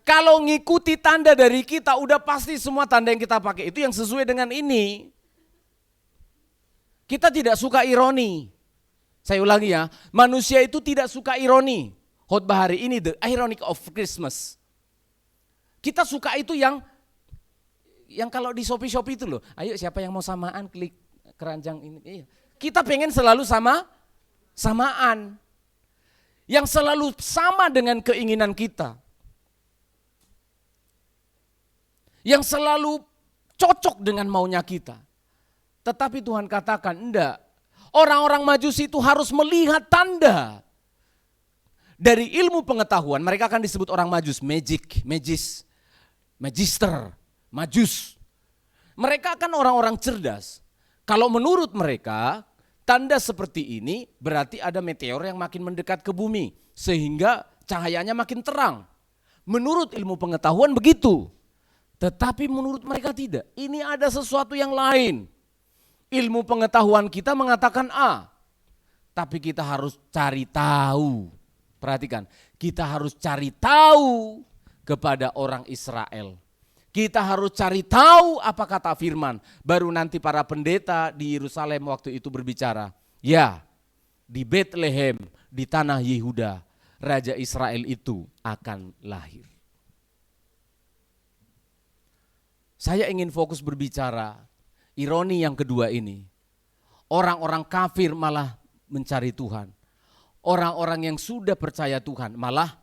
Kalau ngikuti tanda dari kita, udah pasti semua tanda yang kita pakai itu yang sesuai dengan ini. Kita tidak suka ironi. Saya ulangi ya, manusia itu tidak suka ironi. Khotbah hari ini, the ironic of Christmas. Kita suka itu yang kalau di Shopee itu loh. Ayo siapa yang mau samaan, klik keranjang ini. Iya. Kita pengen selalu samaan. Yang selalu sama dengan keinginan kita. Yang selalu cocok dengan maunya kita. Tetapi Tuhan katakan enggak. Orang-orang Majusi itu harus melihat tanda. Dari ilmu pengetahuan, mereka akan disebut orang Majus, magister, majus. Mereka kan orang-orang cerdas. Kalau menurut mereka, tanda seperti ini berarti ada meteor yang makin mendekat ke bumi. Sehingga cahayanya makin terang. Menurut ilmu pengetahuan begitu. Tetapi menurut mereka tidak. Ini ada sesuatu yang lain. Ilmu pengetahuan kita mengatakan A. Tapi kita harus cari tahu. Perhatikan, kita harus cari tahu kepada orang Israel. Kita harus cari tahu apa kata firman. Baru nanti para pendeta di Yerusalem waktu itu berbicara. Ya, di Bethlehem, di tanah Yehuda, Raja Israel itu akan lahir. Saya ingin fokus berbicara, ironi yang kedua ini. Orang-orang kafir malah mencari Tuhan. Orang-orang yang sudah percaya Tuhan malah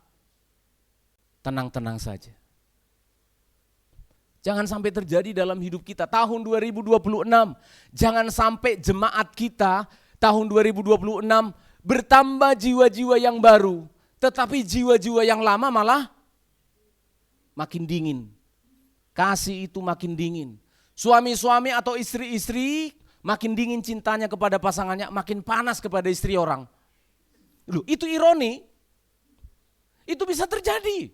tenang-tenang saja. Jangan sampai terjadi dalam hidup kita tahun 2026. Jangan sampai jemaat kita tahun 2026 bertambah jiwa-jiwa yang baru. Tetapi jiwa-jiwa yang lama malah makin dingin. Kasih itu makin dingin. Suami-suami atau istri-istri makin dingin cintanya kepada pasangannya, makin panas kepada istri orang. Loh, itu ironi. Itu bisa terjadi.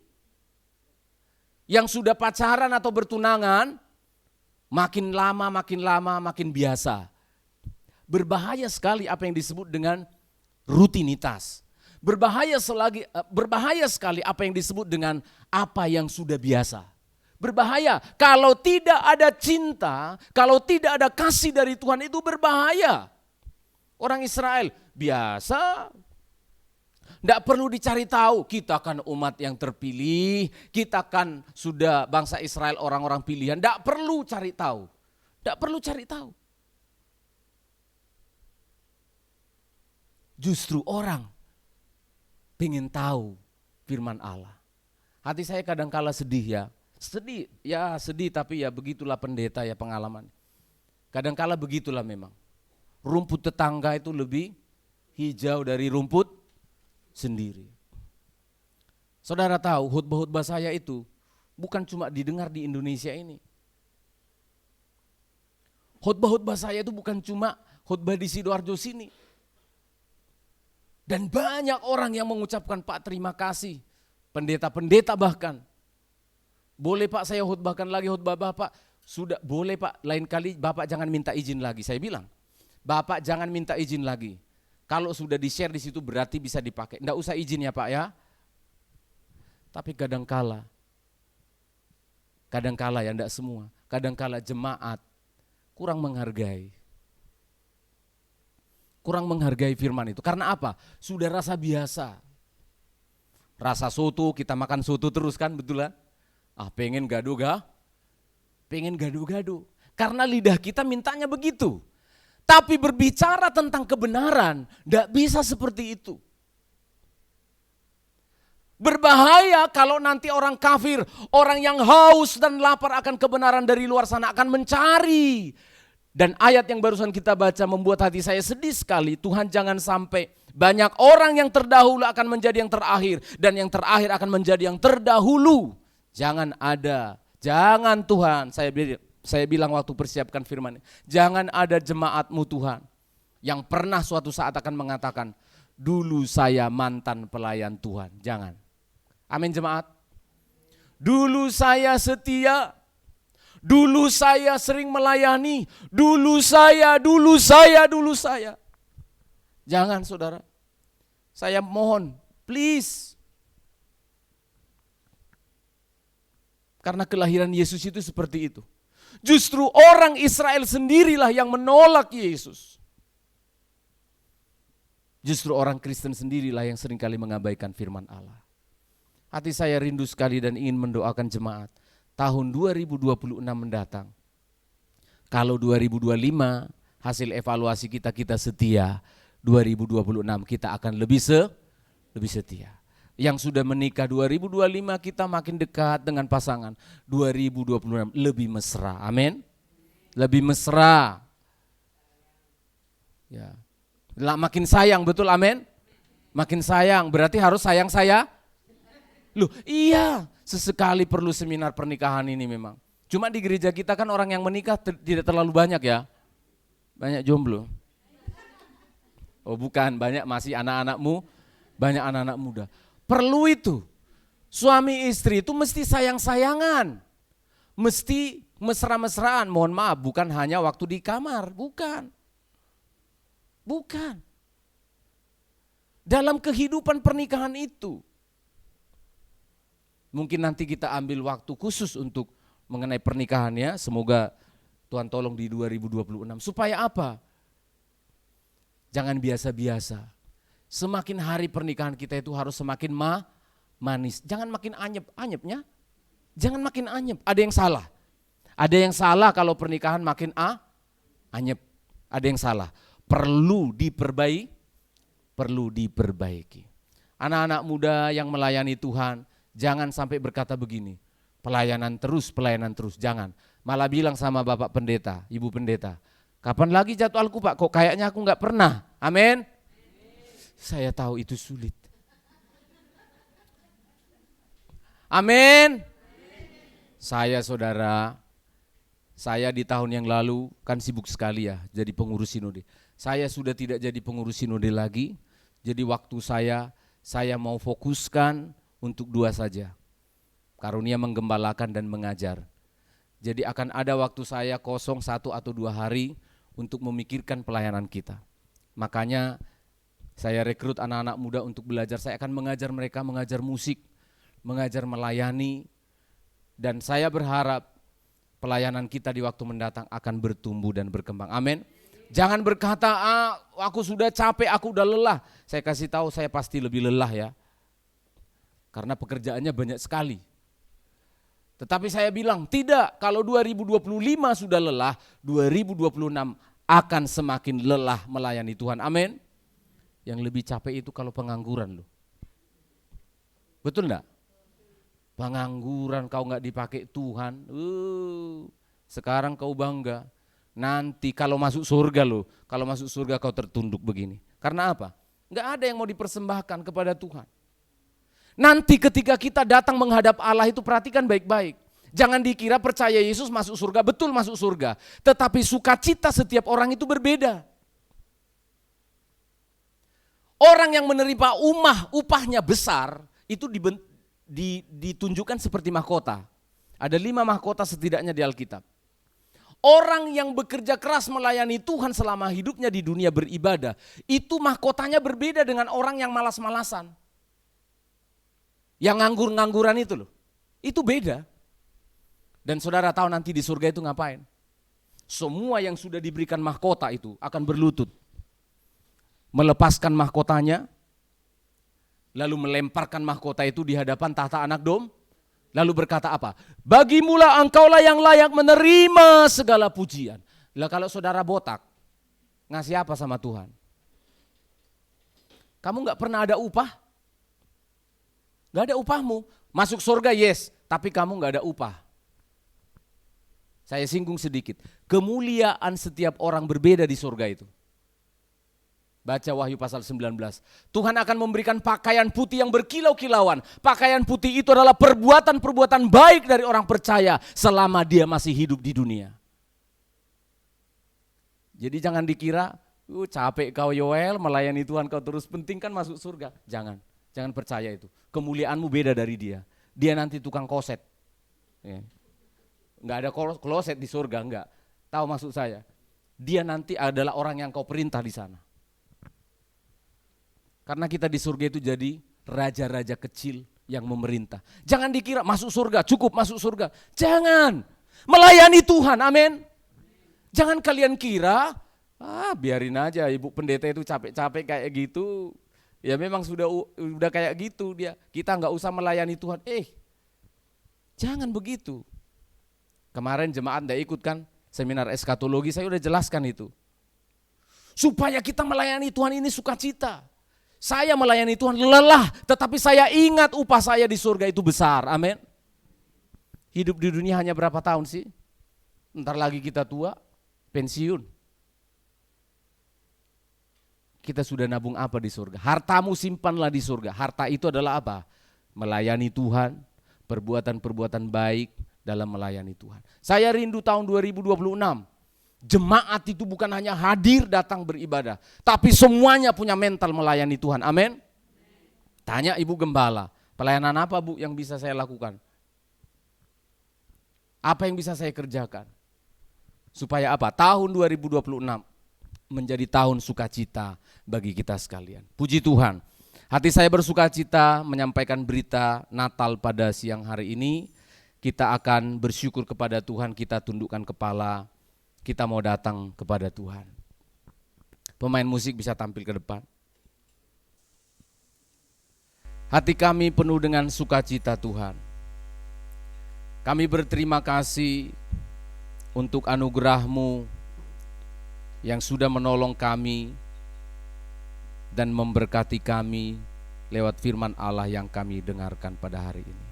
Yang sudah pacaran atau bertunangan, makin lama makin biasa. Berbahaya sekali apa yang disebut dengan rutinitas. Berbahaya sekali apa yang disebut dengan apa yang sudah biasa. Berbahaya. Kalau tidak ada cinta, kalau tidak ada kasih dari Tuhan, itu berbahaya. Orang Israel biasa, tidak perlu dicari tahu, kita kan umat yang terpilih, kita kan sudah bangsa Israel orang-orang pilihan, tidak perlu cari tahu. Tidak perlu cari tahu. Justru orang pengen tahu firman Allah. Hati saya kadang-kala sedih ya. Sedih tapi ya begitulah pendeta ya pengalaman. Kadang-kala begitulah memang. Rumput tetangga itu lebih hijau dari rumput sendiri. Saudara tahu khotbah-khotbah saya itu bukan cuma didengar di Indonesia ini. Khotbah-khotbah saya itu bukan cuma khotbah di Sidoarjo sini. Dan banyak orang yang mengucapkan Pak terima kasih. Pendeta-pendeta bahkan. Boleh Pak saya khotbahkan lagi khotbah Bapak? Sudah boleh Pak, lain kali Bapak jangan minta izin lagi. Saya bilang, Bapak jangan minta izin lagi. Kalau sudah di-share di situ berarti bisa dipakai. Enggak usah izin ya Pak ya. Tapi kadangkala ya enggak semua. Kadangkala jemaat kurang menghargai. Kurang menghargai firman itu. Karena apa? Sudah rasa biasa. Rasa soto, kita makan soto terus kan, betul lah. Pengen gaduh-gaduh. Karena lidah kita mintanya begitu. Tapi berbicara tentang kebenaran, tidak bisa seperti itu. Berbahaya kalau nanti orang kafir, orang yang haus dan lapar akan kebenaran dari luar sana akan mencari. Dan ayat yang barusan kita baca membuat hati saya sedih sekali. Tuhan jangan sampai banyak orang yang terdahulu akan menjadi yang terakhir. Dan yang terakhir akan menjadi yang terdahulu. Jangan Tuhan, saya bilang waktu persiapkan firman, jangan ada jemaat-Mu Tuhan yang pernah suatu saat akan mengatakan, dulu saya mantan pelayan Tuhan. Jangan. Amin jemaat. Dulu saya setia, dulu saya sering melayani, dulu saya. Jangan saudara. Saya mohon, please. Karena kelahiran Yesus itu seperti itu. Justru orang Israel sendirilah yang menolak Yesus. Justru orang Kristen sendirilah yang seringkali mengabaikan firman Allah. Hati saya rindu sekali dan ingin mendoakan jemaat. Tahun 2026 mendatang. Kalau 2025 hasil evaluasi kita setia. 2026 kita akan lebih setia. Yang sudah menikah 2025 kita makin dekat dengan pasangan. 2026 lebih mesra. Amin. Lebih mesra. Ya. Makin sayang, betul amin. Makin sayang, berarti harus sayang saya. Loh, iya, sesekali perlu seminar pernikahan ini memang. Cuma di gereja kita kan orang yang menikah tidak terlalu banyak ya. Banyak jomblo. Oh bukan, banyak masih anak-anak muda. Perlu itu. Suami istri itu mesti sayang-sayangan, mesti mesra-mesraan. Mohon maaf, bukan hanya waktu di kamar, bukan. Bukan. Dalam kehidupan pernikahan itu. Mungkin nanti kita ambil waktu khusus untuk mengenai pernikahannya, semoga Tuhan tolong di 2026. Supaya apa? Jangan biasa-biasa. Semakin hari pernikahan kita itu harus semakin manis. Jangan makin anyep-anyepnya. Jangan makin anyep. Ada yang salah. Ada yang salah kalau pernikahan makin anyep. Ada yang salah. Perlu diperbaiki. Anak-anak muda yang melayani Tuhan, jangan sampai berkata begini, pelayanan terus, jangan. Malah bilang sama Bapak Pendeta, Ibu Pendeta, kapan lagi jadwalku Pak, kok kayaknya aku enggak pernah, amin. Saya tahu itu sulit. Amin. Saya saudara, saya di tahun yang lalu kan sibuk sekali ya jadi pengurus sinode. Saya sudah tidak jadi pengurus sinode lagi, jadi waktu saya mau fokuskan untuk 2 saja. Karunia menggembalakan dan mengajar. Jadi akan ada waktu saya kosong 1 atau 2 hari untuk memikirkan pelayanan kita. Makanya saya rekrut anak-anak muda untuk belajar. Saya akan mengajar mereka, mengajar musik, mengajar melayani. Dan saya berharap pelayanan kita di waktu mendatang akan bertumbuh dan berkembang. Amin. Jangan berkata, aku sudah capek, aku udah lelah. Saya kasih tahu saya pasti lebih lelah ya. Karena pekerjaannya banyak sekali. Tetapi saya bilang tidak, kalau 2025 sudah lelah, 2026 akan semakin lelah melayani Tuhan. Amin. Yang lebih capek itu kalau pengangguran loh. Betul enggak? Pengangguran kau enggak dipakai Tuhan. Sekarang kau bangga. Nanti kalau masuk surga loh, kalau masuk surga kau tertunduk begini. Karena apa? Enggak ada yang mau dipersembahkan kepada Tuhan. Nanti ketika kita datang menghadap Allah itu perhatikan baik-baik. Jangan dikira percaya Yesus masuk surga, betul masuk surga. Tetapi sukacita setiap orang itu berbeda. Orang yang menerima upahnya besar itu ditunjukkan seperti mahkota. Ada 5 mahkota setidaknya di Alkitab. Orang yang bekerja keras melayani Tuhan selama hidupnya di dunia beribadah, itu mahkotanya berbeda dengan orang yang malas-malasan. Yang nganggur-ngangguran itu loh, itu beda. Dan saudara tahu nanti di surga itu ngapain? Semua yang sudah diberikan mahkota itu akan berlutut. Melepaskan mahkotanya, lalu melemparkan mahkota itu di hadapan tahta anak domba. Lalu berkata apa? Bagimulah engkaulah yang layak menerima segala pujian. Lah kalau saudara botak, ngasih apa sama Tuhan? Kamu gak pernah ada upah? Gak ada upahmu. Masuk surga yes, tapi kamu gak ada upah. Saya singgung sedikit. Kemuliaan setiap orang berbeda di surga itu. Baca Wahyu pasal 19. Tuhan akan memberikan pakaian putih yang berkilau-kilauan. Pakaian putih itu adalah perbuatan-perbuatan baik dari orang percaya selama dia masih hidup di dunia. Jadi jangan dikira, capek kau Yoel melayani Tuhan kau terus penting kan masuk surga. Jangan percaya itu. Kemuliaanmu beda dari dia. Dia nanti tukang koset. Ya. Enggak ada kloset di surga, enggak. Tahu maksud saya? Dia nanti adalah orang yang kau perintah di sana. Karena kita di surga itu jadi raja-raja kecil yang memerintah. Jangan dikira masuk surga, cukup masuk surga. Jangan, melayani Tuhan, amin. Jangan kalian kira, biarin aja ibu pendeta itu capek-capek kayak gitu. Ya memang sudah kayak gitu dia. Kita enggak usah melayani Tuhan. Jangan begitu. Kemarin jemaat enggak ikut kan seminar eskatologi, saya udah jelaskan itu. Supaya kita melayani Tuhan ini sukacita. Saya melayani Tuhan lelah, tetapi saya ingat upah saya di surga itu besar, amin. Hidup di dunia hanya berapa tahun sih? Ntar lagi kita tua, pensiun. Kita sudah nabung apa di surga? Hartamu simpanlah di surga. Harta itu adalah apa? Melayani Tuhan, perbuatan-perbuatan baik dalam melayani Tuhan. Saya rindu tahun 2026. Jemaat itu bukan hanya hadir datang beribadah, tapi semuanya punya mental melayani Tuhan. Amin. Tanya Ibu Gembala, Pelayanan apa Bu yang bisa saya lakukan? Apa yang bisa saya kerjakan? Supaya apa? Tahun 2026 menjadi tahun sukacita bagi kita sekalian. Puji Tuhan. Hati saya bersukacita menyampaikan berita Natal pada siang hari ini. Kita akan bersyukur kepada Tuhan, kita tundukkan kepala, kita mau datang kepada Tuhan. Pemain musik bisa tampil ke depan. Hati kami penuh dengan sukacita Tuhan. Kami berterima kasih untuk anugerah-Mu yang sudah menolong kami dan memberkati kami lewat firman Allah yang kami dengarkan pada hari ini.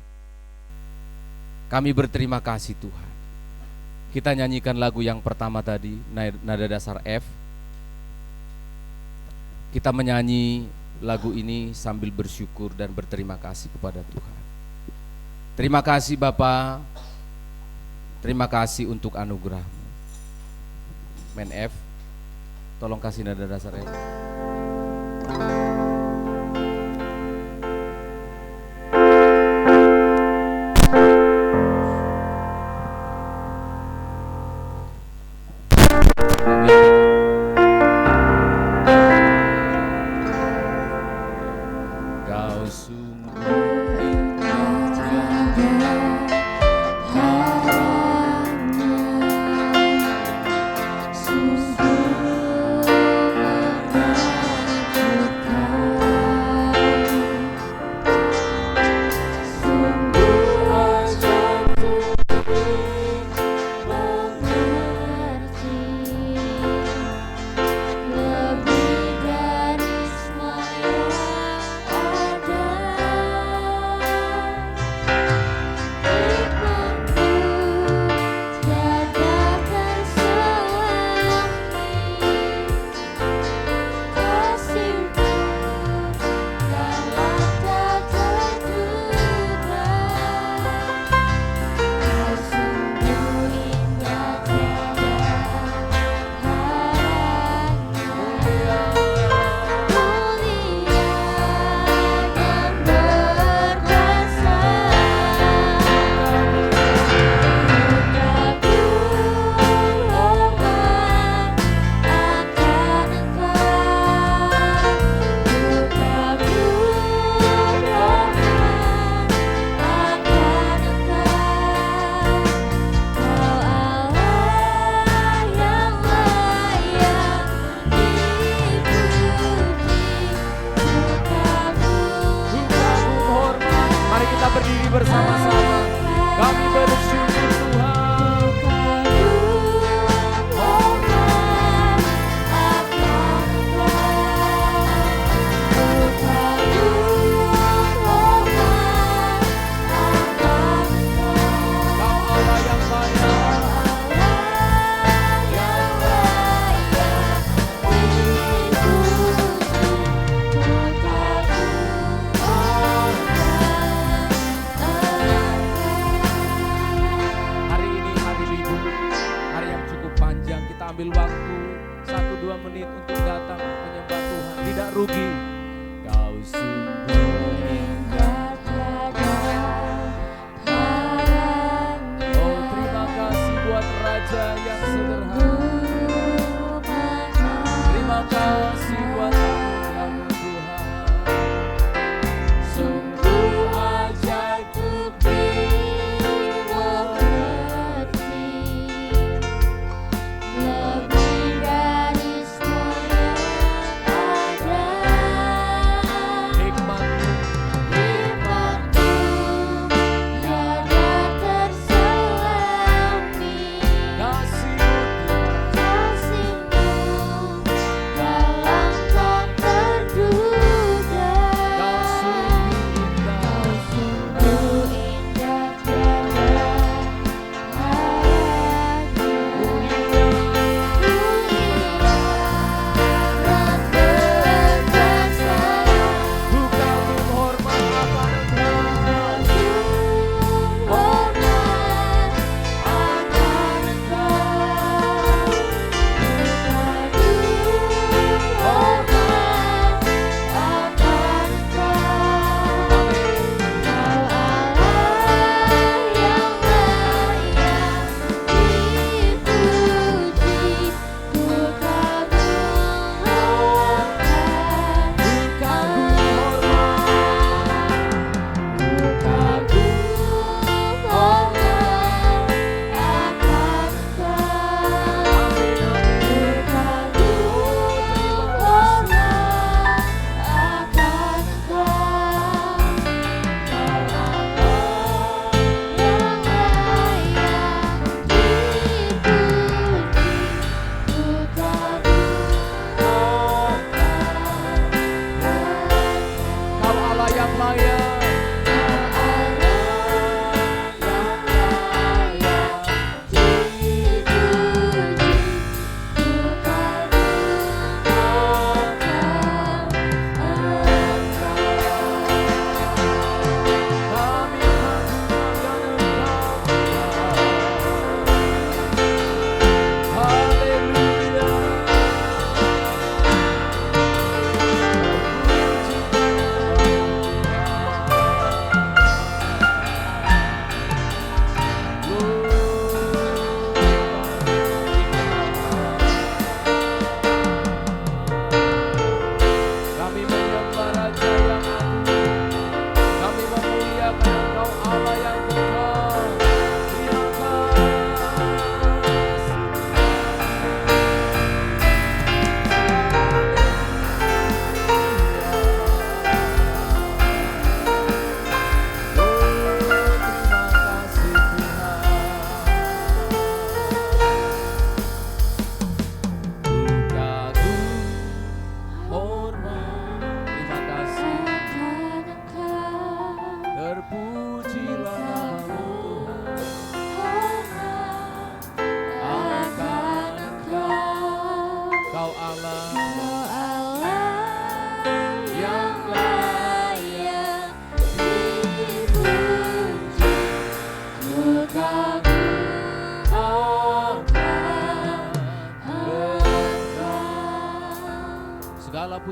Kami berterima kasih Tuhan. Kita nyanyikan lagu yang pertama tadi, nada dasar F. Kita menyanyi lagu ini sambil bersyukur dan berterima kasih kepada Tuhan. Terima kasih Bapa, terima kasih untuk anugerah-Mu. Main F, tolong kasih nada dasar F.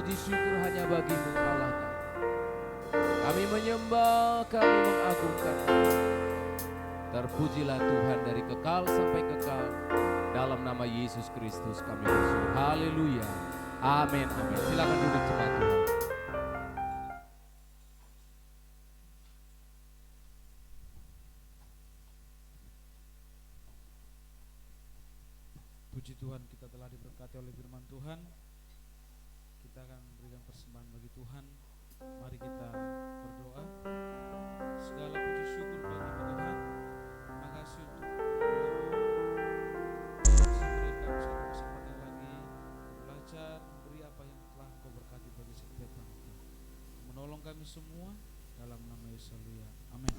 puji syukur hanya bagimu Allah kami. Kami menyembah, kami mengagungkan. Terpujilah Tuhan dari kekal sampai kekal. Dalam nama Yesus Kristus kami bersyukur. Haleluya. Amin, amin. Silakan duduk jemaat Tuhan. Puji Tuhan, kita telah diberkati oleh firman Tuhan. Kita akan memberikan persembahan bagi Tuhan. Mari kita berdoa. Segala puji syukur bagi Tuhan. Terima kasih untuk bisa berikan satu kesempatan lagi belajar, memberi apa yang telah Engkau berkati bagi setiap hamba. Menolong kami semua dalam nama Yesus. Haleluya. Amin.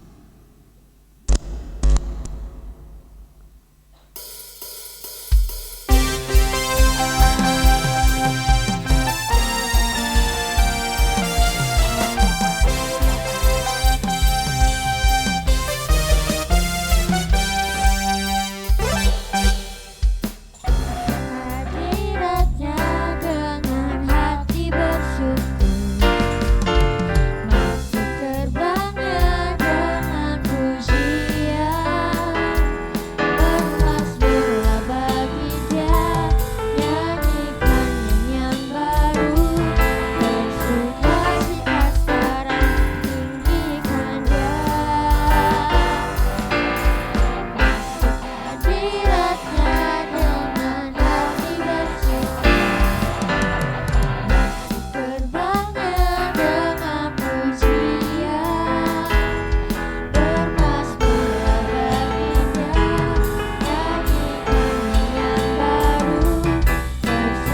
Hadiratnya dengan hati bersyukur, masuk gerbangnya dengan pujian, bermasmurlah bagi Dia, nyanyikan nyanyian baru, bersukacita sekarang, tinggikan Dia. Masuk hadiratnya dengan hati bersyukur, masuk gerbangnya dengan pujian, bermasmurlah bagi Dia, nyanyikan nyanyian baru, bersukacita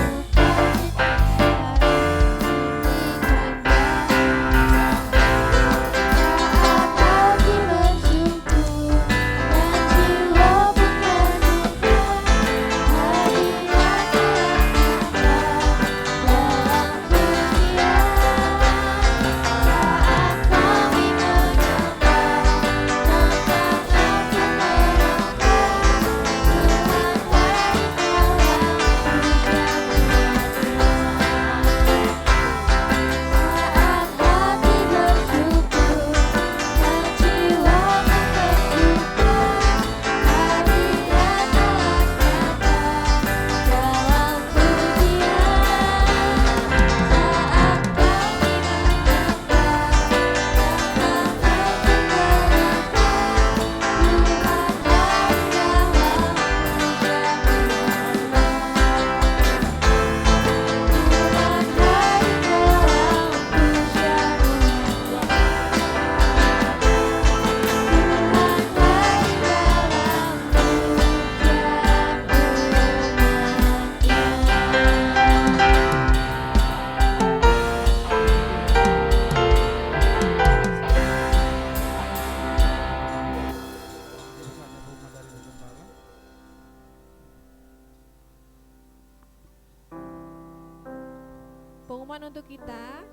Pengumuman untuk kita,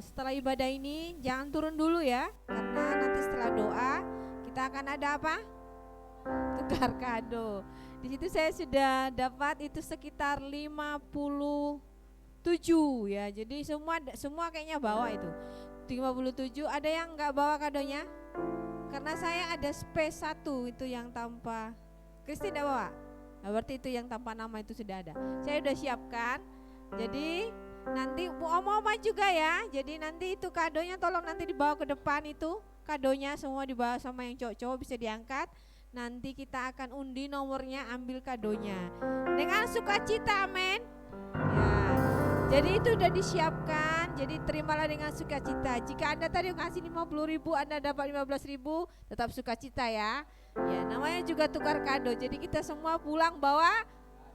setelah ibadah ini jangan turun dulu ya, karena nanti setelah doa kita akan ada apa? Tukar kado. Di situ saya sudah dapat itu sekitar 57 ya. Jadi semua kayaknya bawa itu. 57, ada yang nggak bawa kadonya? Karena saya ada space 1 itu yang tanpa. Kristi tidak bawa? Nah, berarti itu yang tanpa nama itu sudah ada. Saya sudah siapkan. Jadi nanti oma-oma juga ya. Jadi nanti itu kadonya tolong nanti dibawa ke depan itu. Kadonya semua dibawa sama yang cowok-cowok bisa diangkat. Nanti kita akan undi nomornya, ambil kadonya. Dengan sukacita, amin. Ya. Jadi itu sudah disiapkan. Jadi terimalah dengan sukacita. Jika Anda tadi ngasih 50.000, Anda dapat 15.000, tetap sukacita ya. Ya, namanya juga tukar kado. Jadi kita semua pulang bawa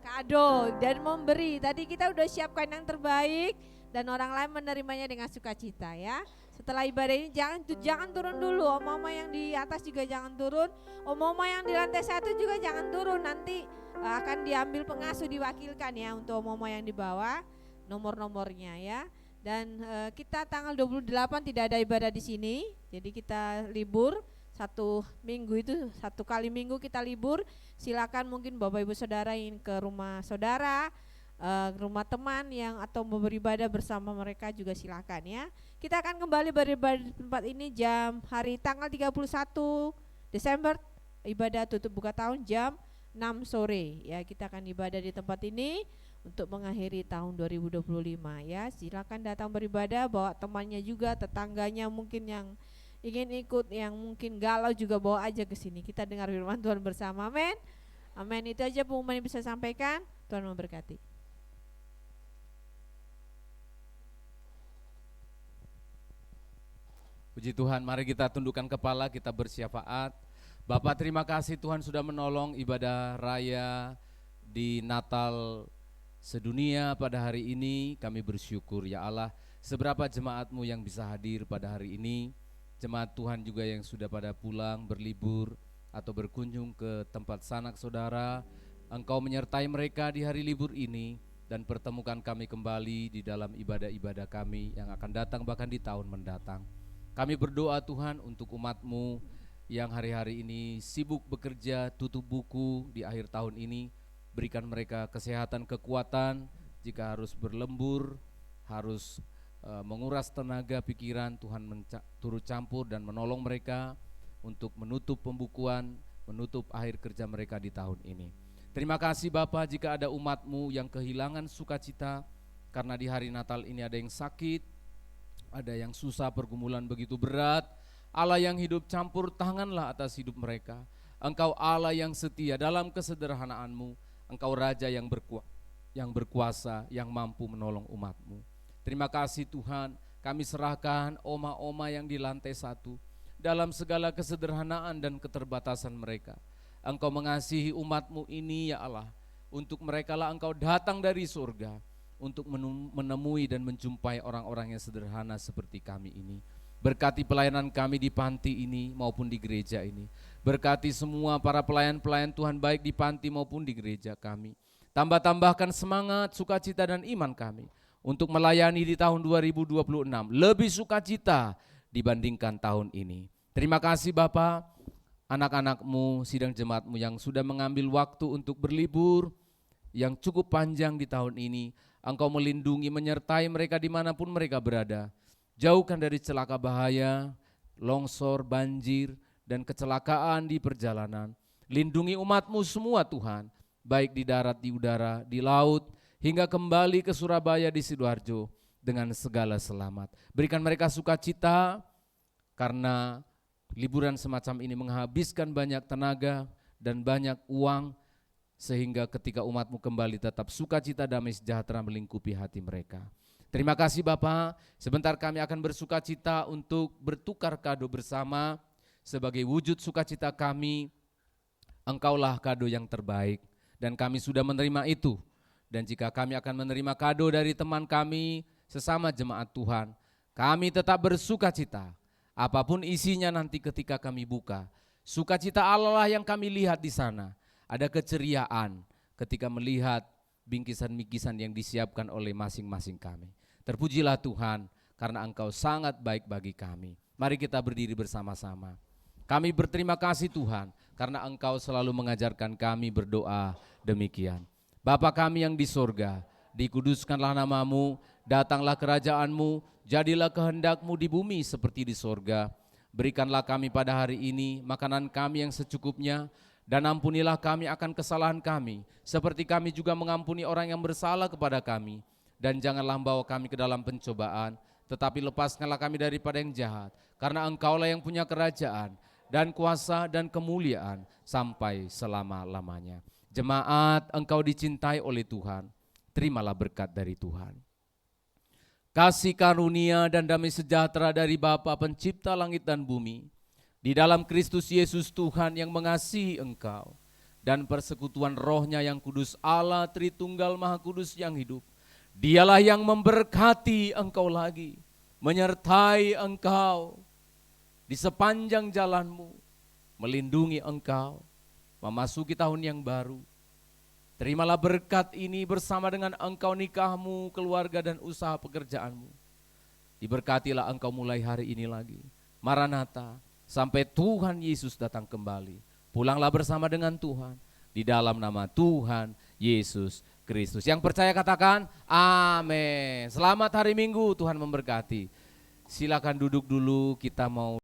kado dan memberi. Tadi kita udah siapkan yang terbaik dan orang lain menerimanya dengan sukacita ya. Setelah ibadah ini jangan turun dulu. Oma-oma yang di atas juga jangan turun. Oma-oma yang di lantai 1 juga jangan turun. Nanti akan diambil pengasuh diwakilkan ya untuk oma-oma yang di bawah nomor-nomornya ya. Dan kita tanggal 28 tidak ada ibadah di sini. Jadi kita libur. 1 minggu itu 1 kali minggu kita libur. Silakan mungkin Bapak Ibu Saudara ingin ke rumah saudara, rumah teman yang atau mau beribadah bersama mereka juga silakan ya. Kita akan kembali beribadah di tempat ini hari tanggal 31 Desember, ibadah tutup buka tahun jam 6 sore ya. Kita akan ibadah di tempat ini untuk mengakhiri tahun 2025 ya. Silakan datang beribadah, bawa temannya juga, tetangganya mungkin yang ingin ikut, yang mungkin galau juga bawa aja ke sini. Kita dengar firman Tuhan bersama. Amin. Amin. Itu aja pengumuman yang bisa sampaikan. Tuhan memberkati. Puji Tuhan, mari kita tundukkan kepala, kita bersyafaat. Bapak, terima kasih Tuhan sudah menolong ibadah raya di Natal sedunia pada hari ini. Kami bersyukur ya Allah, seberapa jemaat-Mu yang bisa hadir pada hari ini. Jemaat Tuhan juga yang sudah pada pulang, berlibur, atau berkunjung ke tempat sanak saudara. Engkau menyertai mereka di hari libur ini, dan pertemukan kami kembali di dalam ibadah-ibadah kami yang akan datang bahkan di tahun mendatang. Kami berdoa Tuhan untuk umat-Mu yang hari-hari ini sibuk bekerja, tutup buku di akhir tahun ini. Berikan mereka kesehatan, kekuatan, jika harus berlembur, harus menguras tenaga, pikiran, Tuhan turut campur dan menolong mereka untuk menutup pembukuan, menutup akhir kerja mereka di tahun ini. Terima kasih Bapa, jika ada umat-Mu yang kehilangan sukacita karena di hari Natal ini ada yang sakit, ada yang susah, pergumulan begitu berat. Allah yang hidup, campur tanganlah atas hidup mereka. Engkau Allah yang setia dalam kesederhanaanmu. Engkau Raja yang berkuasa, yang mampu menolong umat-Mu. Terima kasih Tuhan, kami serahkan oma-oma yang di lantai 1 dalam segala kesederhanaan dan keterbatasan mereka. Engkau mengasihi umat-Mu ini ya Allah. Untuk mereka lah Engkau datang dari surga untuk menemui dan menjumpai orang-orang yang sederhana seperti kami ini. Berkati pelayanan kami di panti ini maupun di gereja ini. Berkati semua para pelayan-pelayan Tuhan baik di panti maupun di gereja kami. Tambahkan semangat, sukacita dan iman kami untuk melayani di tahun 2026 lebih sukacita dibandingkan tahun ini. Terima kasih Bapa, anak-anak-Mu, sidang jemaat-Mu yang sudah mengambil waktu untuk berlibur yang cukup panjang di tahun ini. Engkau melindungi, menyertai mereka dimanapun mereka berada. Jauhkan dari celaka bahaya, longsor, banjir, dan kecelakaan di perjalanan. Lindungi umat-Mu semua Tuhan, baik di darat, di udara, di laut, hingga kembali ke Surabaya di Sidoarjo dengan segala selamat. Berikan mereka sukacita, karena liburan semacam ini menghabiskan banyak tenaga dan banyak uang, sehingga ketika umat-Mu kembali tetap sukacita, damai sejahtera melingkupi hati mereka. Terima kasih Bapa, sebentar kami akan bersukacita untuk bertukar kado bersama. Sebagai wujud sukacita kami, Engkaulah kado yang terbaik dan kami sudah menerima itu. Dan jika kami akan menerima kado dari teman kami sesama jemaat Tuhan, kami tetap bersukacita. Apapun isinya nanti ketika kami buka, sukacita Allah lah yang kami lihat di sana. Ada keceriaan ketika melihat bingkisan-bingkisan yang disiapkan oleh masing-masing kami. Terpujilah Tuhan karena Engkau sangat baik bagi kami. Mari kita berdiri bersama-sama. Kami berterima kasih Tuhan karena Engkau selalu mengajarkan kami berdoa demikian. Bapa kami yang di sorga, dikuduskanlah namamu, datanglah kerajaan-Mu, jadilah kehendak-Mu di bumi seperti di sorga. Berikanlah kami pada hari ini makanan kami yang secukupnya, dan ampunilah kami akan kesalahan kami, seperti kami juga mengampuni orang yang bersalah kepada kami. Dan janganlah membawa kami ke dalam pencobaan, tetapi lepaskanlah kami daripada yang jahat, karena Engkaulah yang punya kerajaan, dan kuasa dan kemuliaan sampai selama-lamanya. Jemaat, engkau dicintai oleh Tuhan, terimalah berkat dari Tuhan. Kasih karunia dan damai sejahtera dari Bapa pencipta langit dan bumi, di dalam Kristus Yesus Tuhan yang mengasihi engkau, dan persekutuan Roh-Nya yang kudus, Allah Tritunggal Maha Kudus yang hidup, Dialah yang memberkati engkau lagi, menyertai engkau di sepanjang jalanmu, melindungi engkau memasuki tahun yang baru. Terimalah berkat ini bersama dengan engkau, nikahmu, keluarga dan usaha pekerjaanmu. Diberkatilah engkau mulai hari ini lagi. Maranatha, sampai Tuhan Yesus datang kembali. Pulanglah bersama dengan Tuhan. Di dalam nama Tuhan Yesus Kristus. Yang percaya katakan amin. Selamat hari Minggu, Tuhan memberkati. Silakan duduk dulu, kita mau